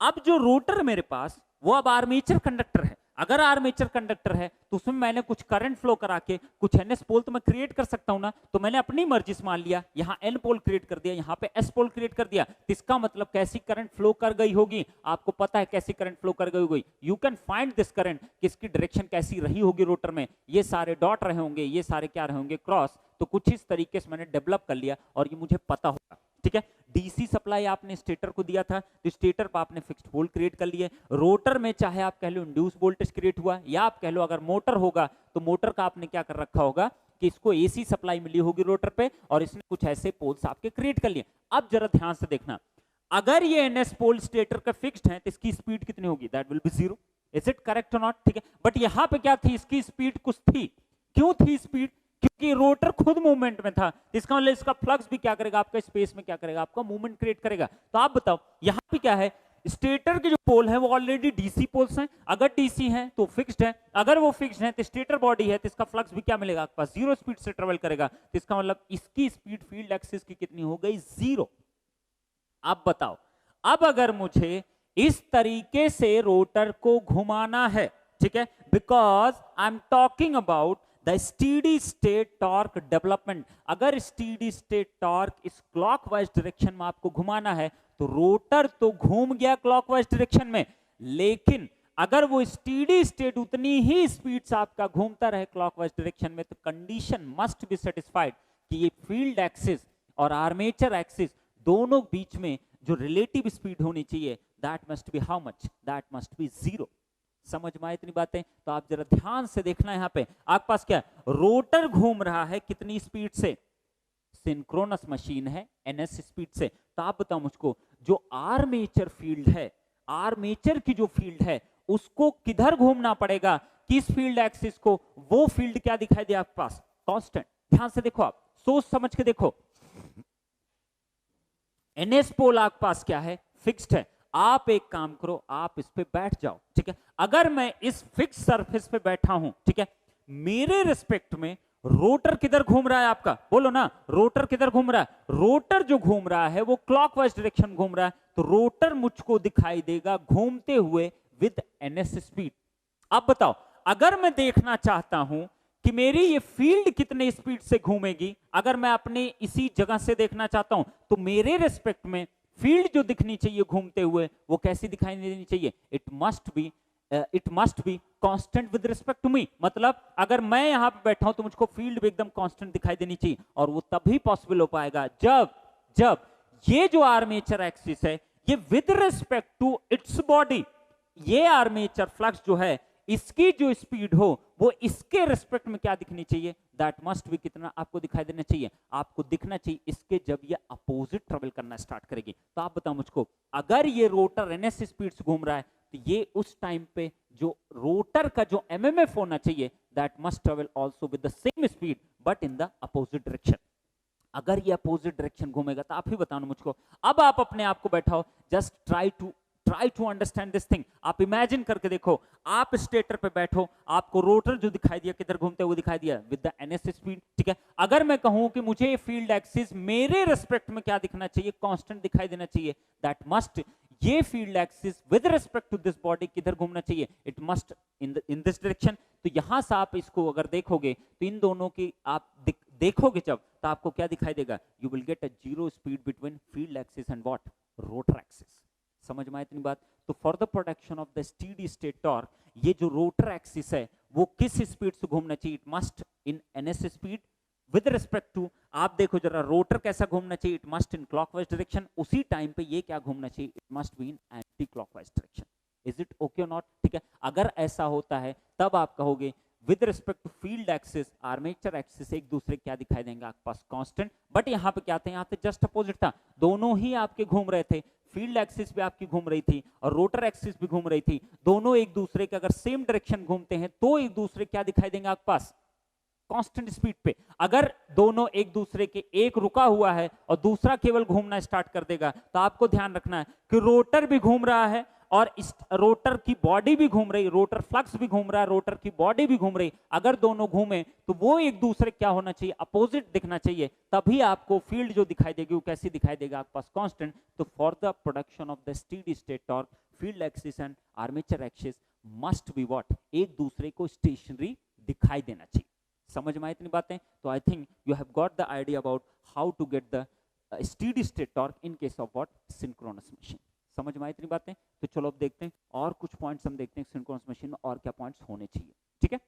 अब जो रोटर मेरे पास वो अब आर्मेचर कंडक्टर है। अगर आर्मेचर कंडक्टर है तो उसमें मैंने कुछ करंट फ्लो करा के कुछ एनएस पोल तो मैं क्रिएट कर सकता हूं ना। तो मैंने अपनी मर्जी से मान लिया, यहां एन पोल क्रिएट कर दिया, यहां पे एस पोल क्रिएट कर दिया। तो इसका मतलब कैसी करंट फ्लो कर गई होगी, आपको पता है कैसी करंट फ्लो कर गई होगी। You can find this current, किसकी डायरेक्शन कैसी रही होगी रोटर में। ये सारे डॉट रहे होंगे, ये सारे क्या रहे होंगे, क्रॉस। तो कुछ इस तरीके से मैंने डेवलप कर लिया और ये मुझे पता होगा, ठीक है। डीसी सप्लाई आपने स्टेटर को दिया था तो स्टेटर पर आपने फिक्स्ड पोल क्रिएट कर लिए। रोटर में चाहे आप कह लो इंड्यूस वोल्टेज क्रिएट हुआ, या आप कह लो अगर मोटर होगा तो मोटर का आपने क्या कर रखा होगा कि इसको एसी सप्लाई मिली होगी रोटर पे और इसने कुछ ऐसे पोल्स आपके क्रिएट कर लिए। अब जरा ध्यान से देखना, अगर ये एनएस पोल स्टेटर का फिक्स्ड है तो इसकी स्पीड कितनी होगी, that will B 0। Is it correct और नॉट? ठीक है। बट यहां पे क्या थी, इसकी स्पीड कुछ थी। क्यों थी स्पीड? क्योंकि रोटर खुद मूवमेंट में था। इसका मतलब इसका फ्लक्स भी क्या करेगा, आपका स्पेस में क्या करेगा, आपका मूवमेंट क्रिएट करेगा। तो आप बताओ यहां पे क्या है, स्टेटर के जो पोल है वो ऑलरेडी डीसी पोल्स हैं। अगर डीसी हैं तो फिक्स्ड है, अगर वो फिक्स्ड है तो स्टेटर बॉडी है तो इसका फ्लक्स भी क्या मिलेगा, आपके पास 0 स्पीड से ट्रेवल करेगा। तो इसका मतलब इसकी स्पीड फील्ड एक्सिस की कितनी हो गई, 0। अब बताओ, अब अगर मुझे इस तरीके से रोटर को घुमाना है, ठीक है, because I am talking about the steady state torque development. अगर स्टीडी स्टेट टॉर्क इस क्लॉकवाइज डायरेक्शन में आपको घुमाना है तो रोटर तो घूम गया क्लॉकवाइज डायरेक्शन में, लेकिन अगर वो स्टीडी स्टेट उतनी ही स्पीड से आपका घूमता रहे क्लॉकवाइज डायरेक्शन में, तो कंडीशन मस्ट बी सेटिस्फाइड कि ये फील्ड एक्सिस और आर्मेचर एक्सिस दोनों बीच में जो रिलेटिव स्पीड होनी चाहिए, that must B how much, that must B 0। समझ में आए इतनी बातें? तो आप जरा ध्यान से देखना, यहां पे आपके पास क्या है, रोटर घूम रहा है कितनी स्पीड से, सिंक्रोनस मशीन है एनएस स्पीड से। तो आप बताओ मुझको, जो आर्मेचर फील्ड है, आर्मेचर की जो फील्ड है उसको किधर घूमना पड़ेगा, किस फील्ड एक्सिस को, वो फील्ड क्या दिखाई दे आपके पास, कांस्टेंट। ध्यान से देखो, आप सोच समझ के देखो, एनएस पोल आपके पास क्या है, फिक्स्ड है। आप एक काम करो, आप इस पे बैठ जाओ, ठीक है। अगर मैं इस फिक्स सरफेस पे बैठा हूं, ठीक है, मेरे रिस्पेक्ट में रोटर किधर घूम रहा है आपका, बोलो ना, रोटर किधर घूम रहा है, रोटर जो घूम रहा है वो क्लॉकवाइज डायरेक्शन घूम रहा है। तो रोटर मुझको दिखाई देगा घूमते हुए विद एनएस स्पीड। अब बताओ, अगर मैं देखना चाहता हूं कि मेरी ये फील्ड कितने स्पीड से घूमेगी, अगर मैं अपने इसी जगह से देखना चाहता हूं तो मेरे रिस्पेक्ट में फील्ड जो दिखनी चाहिए घूमते हुए वो कैसी दिखाई देनी चाहिए, it must be constant with respect to me. मतलब अगर मैं यहां पे बैठा हूं तो मुझको फील्ड भी एकदम कांस्टेंट दिखाई देनी चाहिए, और वो तभी पॉसिबल हो पाएगा जब ये जो आर्मेचर एक्सिस है ये with respect to its body, ये आर्मेचर फ्लक्स जो है इसकी जो स्पीड हो वो इसके रिस्पेक्ट में क्या दिखनी चाहिए, दैट मस्ट भी कितना आपको दिखाई देना चाहिए, आपको दिखना चाहिए इसके जब ये अपोजिट ट्रेवल करना स्टार्ट करेगी। तो आप बताओ मुझको, अगर ये रोटर एनएस स्पीड से घूम रहा है तो ये उस टाइम पे जो रोटर का जो एमएमएफ होना चाहिए, that must travel also with the same speed but in the opposite direction. अगर ये अपोजिट डायरेक्शन घूमेगा तो आप ही बताओ मुझको। अब आप अपने आप को बैठाओ, just try to understand this thing. आप इमेजिन करके देखो, आप स्टेटर पे बैठो, आपको रोटर जो दिखाई दिया किधर घूमते हुए दिखाई दिया, विद द एनएस स्पीड, ठीक है। अगर मैं कहूं कि मुझे फील्ड एक्सिस मेरे रिस्पेक्ट में क्या दिखना चाहिए, कांस्टेंट दिखाई देना चाहिए, दैट मस्ट, ये field axis with respect to this body किधर घूमना चाहिए, it must in this direction. तो यहां से आप इसको अगर देखोगे तो इन दोनों की आप देखोगे जब, तो आपको क्या दिखाई देगा, you will get a 0 speed between field axis and what, rotor axis. समझ में आए इतनी बात? तो for the production of the steady state torque, ये जो रोटर एक्सिस है वो किस स्पीड से घूमना चाहिए? It must in NS speed with respect to, आप देखो जरा रोटर कैसा घूमना चाहिए? It must in clockwise direction. उसी टाइम पे ये क्या घूमना चाहिए? It must be in anti clockwise direction. Is it okay और नॉट? ठीक है, अगर ऐसा होता है तब आप कहोगे with respect to field axis, armature axis एक दूसरे क्या दिखाई देंगे आपके पास? कांस्टेंट। बट यहाँ पे क्या था? यहाँ पे जस्ट अपोजिट था, दोनों ही आपके घूम रहे थे, फील्ड एक्सिस भी आपकी घूम रही थी और रोटर एक्सिस भी घूम रही थी, दोनों एक दूसरे के अगर सेम डायरेक्शन घूमते हैं तो एक दूसरे क्या दिखाई देंगे आपके पास? कांस्टेंट स्पीड पे। अगर दोनों एक दूसरे के, एक रुका हुआ है और दूसरा केवल घूमना स्टार्ट कर देगा, तो आपको ध्यान रखना है कि रोटर भी घूम रहा है और इस रोटर की बॉडी भी घूम रही, रोटर फ्लक्स भी घूम रहा है, रोटर की बॉडी भी घूम रही। अगर दोनों घूमे तो वो एक दूसरे क्या होना चाहिए? अपोजिट दिखना चाहिए, तभी आपको फील्ड जो दिखाई देगी वो कैसी दिखाई देगा आपके पास? कांस्टेंट। तो for the production of the steady state torque, field axis and armature axis must be what? एक दूसरे को स्टेशनरी दिखाई देना चाहिए। समझ में आई इतनी बातें? तो I think you have got the idea about how to get the steady state torque in case of what? Synchronous machine. समझ में आई इतनी बातें? तो चलो अब देखते हैं और कुछ पॉइंट्स हम देखते हैं सिंक्रोनस मशीन में और क्या पॉइंट्स होने चाहिए। ठीक है,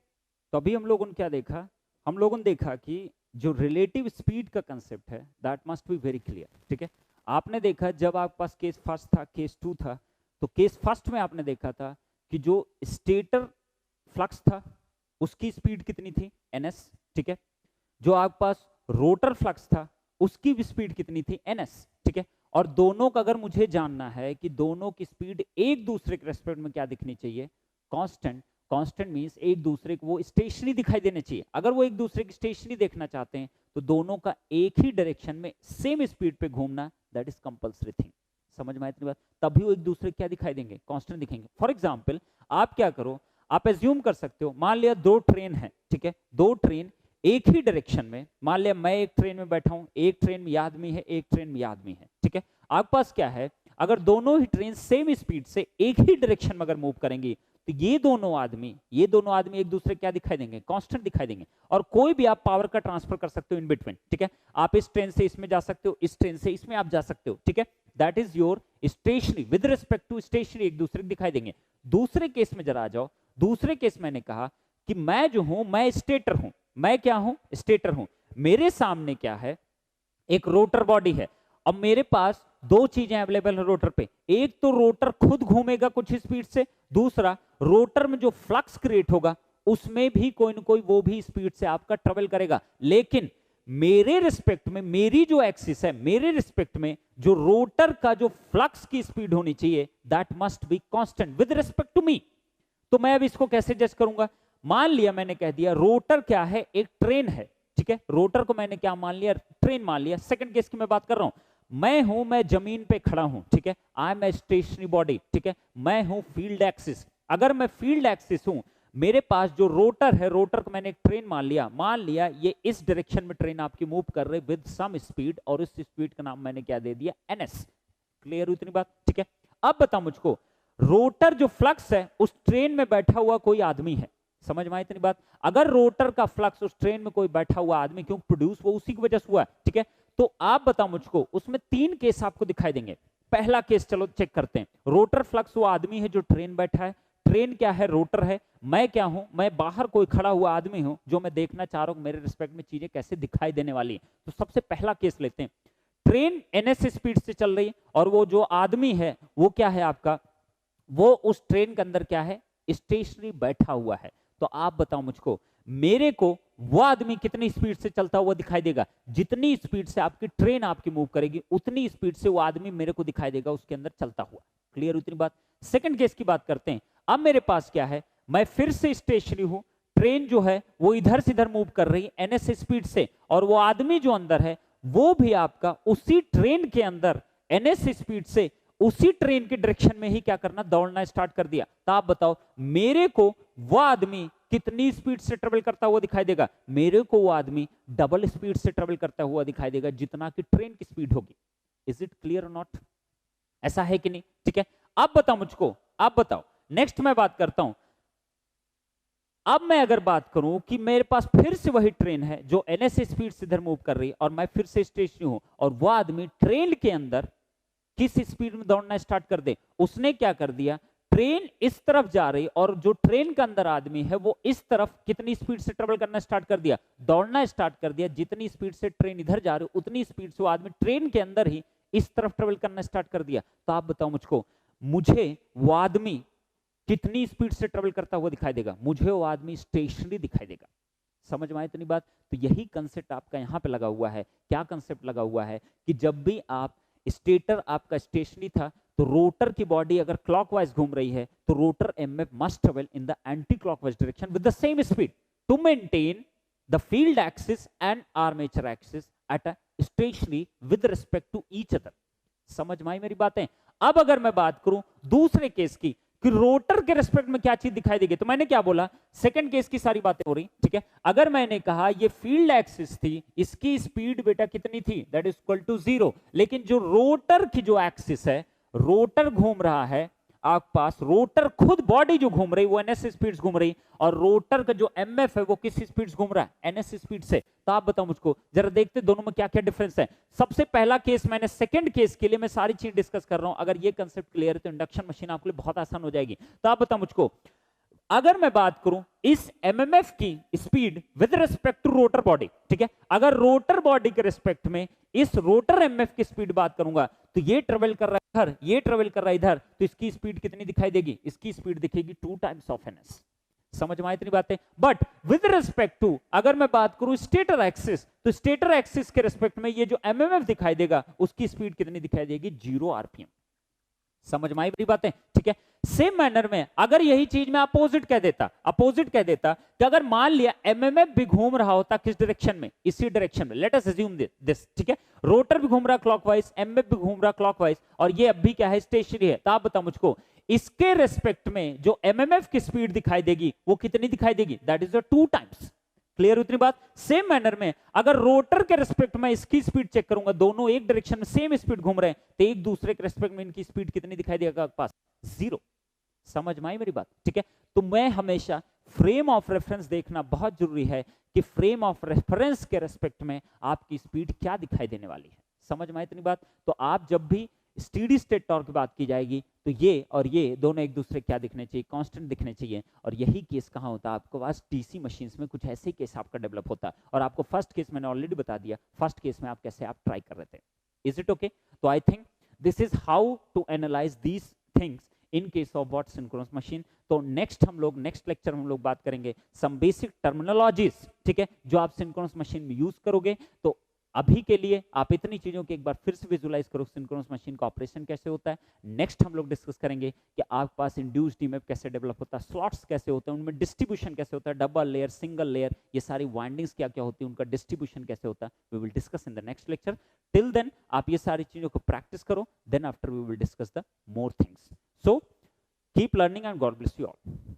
तो अभी हम लोगों ने क्या देखा? हम लोगों ने देखा कि जो रिलेटिव स्पीड का कंसेप्ट है that must be very clear. ठीक है, आपने देखा जब आपके पास केस फर्स्ट था, केस टू था, तो केस फर्स्ट में आपने देखा था कि जो स्टेटर फ्लक्स था उसकी स्पीड कितनी थी? ns। ठीक है, जो आपके पास रोटर फ्लक्स था उसकी भी स्पीड कितनी थी? ns। ठीक है, और दोनों का अगर मुझे जानना है कि दोनों की स्पीड एक दूसरे के रेस्पेक्ट में क्या दिखनी चाहिए? कांस्टेंट। कांस्टेंट मींस एक दूसरे को वो स्टेशनरी दिखाई देने चाहिए। अगर वो एक दूसरे की स्टेशनरी देखना चाहते हैं तो दोनों का एक ही डायरेक्शन में सेम स्पीड पे घूमना, दैट इज कंपल्सरी थिंग। समझ में आया इतनी बात? तभी वो एक दूसरे क्या दिखाई देंगे? कांस्टेंट दिखेंगे। फॉर एग्जाम्पल आप क्या करो, आप एज्यूम कर सकते हो, मान लिया दो ट्रेन है। ठीक है, दो ट्रेन एक ही डायरेक्शन में, मान लिया मैं एक ट्रेन में बैठा हूं, एक ट्रेन में यह आदमी है, एक ट्रेन में यह आदमी है। ठीक है, आपके पास क्या है? अगर दोनों ही ट्रेन सेम स्पीड से एक ही डायरेक्शन में अगर मूव करेंगी तो ये दोनों आदमी एक दूसरे क्या दिखाई देंगे? कांस्टेंट दिखाई देंगे। और कोई भी आप पावर का ट्रांसफर कर सकते हो इन बिटवीन। ठीक है, आप इस ट्रेन से इसमें जा सकते हो, इस ट्रेन से इसमें आप जा सकते हो। ठीक है, that is your stationary. With respect to stationary एक दूसरे को दिखाई देंगे। दूसरे केस में जरा आ जाओ। दूसरे केस मैंने कहा कि मैं जो हूं, मैं स्टेटर हूं। मैं क्या हूं? स्टेटर हूं। मेरे सामने क्या है? एक रोटर बॉडी है। अब मेरे पास दो चीजें अवेलेबल है रोटर पे। एक तो रोटर खुद घूमेगा कुछ स्पीड से, दूसरा रोटर में जो फ्लक्स क्रिएट होगा उसमें भी कोई ना कोई वो भी स्पीड से आपका ट्रेवल करेगा। लेकिन मेरे रिस्पेक्ट में, मेरी जो एक्सिस है, मेरे रिस्पेक्ट में जो रोटर का जो फ्लक्स की स्पीड होनी चाहिए that must be constant with respect to me. तो मैं अब इसको कैसे जज करूंगा? मान लिया मैंने कह दिया रोटर क्या है? एक ट्रेन है। ठीक है, रोटर को मैंने क्या मान लिया? ट्रेन मान लिया। सेकंड केस की मैं बात कर रहा हूं। मैं जमीन पे खड़ा हूं। ठीक है, I am a stationary body. ठीक है, मैं हूं फील्ड एक्सिस। अगर मैं फील्ड एक्सिस हूं, मेरे पास जो रोटर है, रोटर को मैंने एक ट्रेन मान लिया ये इस डायरेक्शन में ट्रेन आपकी मूव कर रही विद सम स्पीड, और इस स्पीड का नाम मैंने क्या दे दिया? ns। क्लियर हुई इतनी बात? ठीक है, अब बता मुझको, रोटर जो फ्लक्स है उस ट्रेन में बैठा हुआ कोई आदमी है। समझ में आई इतनी बात? अगर रोटर का फ्लक्स उस ट्रेन में कोई बैठा हुआ आदमी, क्योंकि प्रोड्यूस वो उसी की वजह से हुआ है। ठीक है, तो आप बताओ मुझको, उसमें तीन केस आपको दिखाई देंगे। पहला केस चलो चेक करते हैं। रोटर फ्लक्स वो आदमी है जो ट्रेन बैठा है। ट्रेन क्या है? रोटर है। मैं क्या हूं? मैं बाहर कोई खड़ा हुआ आदमी हूं जो मैं देखना चाह रहा हूं मेरे रिस्पेक्ट में चीजें कैसे दिखाई देने वाली है। तो सबसे पहला केस लेते हैं। ट्रेन ns स्पीड से चल रही है और वो जो आदमी है वो क्या है आपका? वो उस ट्रेन के अंदर क्या है? स्टेशनरी बैठा हुआ है। तो आप बताओ मुझको, मेरे को वो आदमी कितनी स्पीड से चलता हुआ दिखाई देगा? जितनी स्पीड से आपकी ट्रेन आपकी मूव करेगी उतनी स्पीड से वो आदमी मेरे को दिखाई देगा उसके अंदर चलता हुआ। क्लियर उतनी बात? सेकंड केस की बात करते हैं। अब मेरे पास क्या है? मैं फिर से स्टेशनरी हूं, ट्रेन जो है वो इधर से इधर मूव कर रही है ns स्पीड से, और वो आदमी जो अंदर है वो भी आपका उसी ट्रेन के अंदर ns स्पीड से उसी ट्रेन के डायरेक्शन में ही क्या करना? दौड़ना स्टार्ट कर दिया। तो आप बताओ, मेरे को वो आदमी कितनी स्पीड से ट्रेवल करता हुआ दिखाई देगा? मेरे को वो आदमी डबल स्पीड से ट्रेवल करता हुआ दिखाई देगा जितना कि ट्रेन की स्पीड होगी। इज इट क्लियर और नॉट? ऐसा है कि नहीं? ठीक है, अब बताओ मुझको, आप बताओ। नेक्स्ट मैं बात करता हूं। अब मैं अगर बात करूं कि मेरे पास फिर से वही ट्रेन है जो ns स्पीड से इधर मूव कर रही है और मैं फिर से स्टेशनरी हूं, और वो आदमी ट्रेन के अंदर किस स्पीड में दौड़ना स्टार्ट कर दे। उसने क्या कर दिया, ट्रेन इस तरफ जा रही और जो ट्रेन के अंदर आदमी है वो इस तरफ कितनी स्पीड से ट्रेवल करना स्टार्ट कर दिया, दौड़ना स्टार्ट कर दिया। जितनी स्पीड से ट्रेन इधर जा रही उतनी स्पीड से वो आदमी ट्रेन के अंदर ही इस तरफ ट्रेवल करना स्टार्ट कर दिया। तो आप बताओ मुझको, मुझे वो आदमी कितनी स्पीड से ट्रेवल करता हुआ दिखाई देगा, मुझे वो आदमी स्टेशनरी दिखाई देगा। समझ में आए इतनी बात? तो यही कंसेप्ट आपका यहां पे लगा हुआ है। क्या कंसेप्ट लगा हुआ है कि जब भी आप स्टेटर आपका स्टेशनरी था तो रोटर की बॉडी अगर क्लॉकवाइज घूम रही है तो rotor MF must travel in the anti clockwise direction with the same speed to maintain the field axis and armature axis at a stationary with respect to each other. समझ में आई मेरी बातें? अब अगर मैं बात करूं दूसरे केस की कि रोटर के रिस्पेक्ट में क्या चीज दिखाई देगी, तो मैंने क्या बोला, सेकंड केस की सारी बातें हो रही, ठीक है। अगर मैंने कहा ये फील्ड एक्सिस थी, इसकी स्पीड बेटा कितनी थी, दैट इज इक्वल टू 0, लेकिन जो रोटर की जो एक्सिस है, रोटर घूम रहा है आपके पास, रोटर खुद बॉडी जो घूम रही वो एनएस स्पीड घूम रही, और रोटर का जो एमएफ है वो किस स्पीड घूम रहा है, एनएस स्पीड से। तो आप बताओ मुझको, जरा देखते दोनों में क्या क्या डिफरेंस है। सबसे पहला केस मैंने, सेकंड केस के लिए मैं सारी चीज डिस्कस कर रहा हूं। अगर ये कंसेप्ट क्लियर है तो इंडक्शन मशीन आपके लिए बहुत आसान हो जाएगी। तो आप बताओ मुझको, अगर मैं बात करूं इस एमएमएफ की speed with respect to rotor body, ठीक है, अगर रोटर बॉडी के रिस्पेक्ट में इस रोटर एमएफ की स्पीड बात करूंगा तो ये ट्रेवल कर रहा है इधर, ये ट्रेवल कर रहा है इधर, तो इसकी स्पीड कितनी दिखाई देगी, इसकी स्पीड दिखेगी 2 टाइम्स ऑफ एनएस। समझ में आई इतनी बातें? बट विद रिस्पेक्ट टू अगर मैं बात करूं स्टेटर एक्सिस, तो स्टेटर एक्सिस के रिस्पेक्ट में ये जो एमएमएफ दिखाई देगा उसकी स्पीड कितनी दिखाई देगी, 0 आरपीएम। समझ में आई बड़ी बातें? ठीक है। सेम मैनर में अगर यही चीज मैं अपोजिट कह देता कि अगर मान लिया एमएमएफ भी घूम रहा होता किस डायरेक्शन में, इसी डायरेक्शन में, लेट अस अज्यूम दिस, ठीक है, रोटर भी घूम रहा क्लॉकवाइज, एमएमएफ भी घूम रहा क्लॉकवाइज, और ये अब भी क्या है, स्टेशनरी है। तो आप बताओ मुझको, इसके रेस्पेक्ट में जो एमएमएफ की स्पीड दिखाई देगी वो कितनी दिखाई देगी, दैट इज 2 टाइम्स। क्लियर उतनी बात? सेम मैनर में अगर रोटर के रिस्पेक्ट में इसकी स्पीड चेक करूंगा, दोनों एक डायरेक्शन में सेम स्पीड घूम रहे हैं, तो एक दूसरे के रिस्पेक्ट में इनकी स्पीड कितनी दिखाई देगा आपके पास, 0। समझ में आई मेरी बात? ठीक है। तो मैं हमेशा फ्रेम ऑफ रेफरेंस देखना बहुत जरूरी है कि फ्रेम ऑफ रेफरेंस के रेस्पेक्ट में आपकी स्पीड क्या दिखाई देने वाली है। समझ में आई इतनी बात? तो आप जब भी स्टेडी स्टेट टॉर्क की बात की जाएगी तो ये और ये दोनों एक दूसरे क्या दिखने चाहिए, कांस्टेंट दिखने चाहिए। और यही केस कहाँ होता है आपको पास, डीसी मशीन्स में कुछ ऐसे केस आपका डेवलप होता है। और आपको फर्स्ट केस मैंने ऑलरेडी बता दिया, फर्स्ट केस में आप कैसे आप ट्राई कर रहे थे। Is it okay? तो I think this is how to analyse these things in case of what synchronous machine. तो नेक्स्ट लेक्चर हम लोग बात करेंगे सम बेसिक टर्मिनोलॉजीज, ठीक है, जो आप सिंक्रोनस मशीन में यूज करोगे। तो अभी के लिए आप इतनी चीजों के एक बार फिर से विजुलाइज करो, सिंक्रोनस मशीन का ऑपरेशन कैसे होता है। नेक्स्ट हम लोग डिस्कस करेंगे कि आपके पास इंड्यूस्ड ईएमएफ कैसे डेवलप होता है, स्लॉट्स कैसे होते हैं, उनमें डिस्ट्रीब्यूशन कैसे होता है, डबल लेयर, सिंगल लेयर, ये सारी वाइंडिंग्स क्या क्या होती है, उनका डिस्ट्रीब्यूशन कैसे होता है, we will discuss in the next lecture. Till then आप ये सारी चीजों को प्रैक्टिस करो, then after we will discuss the more things. So keep learning and God bless you all.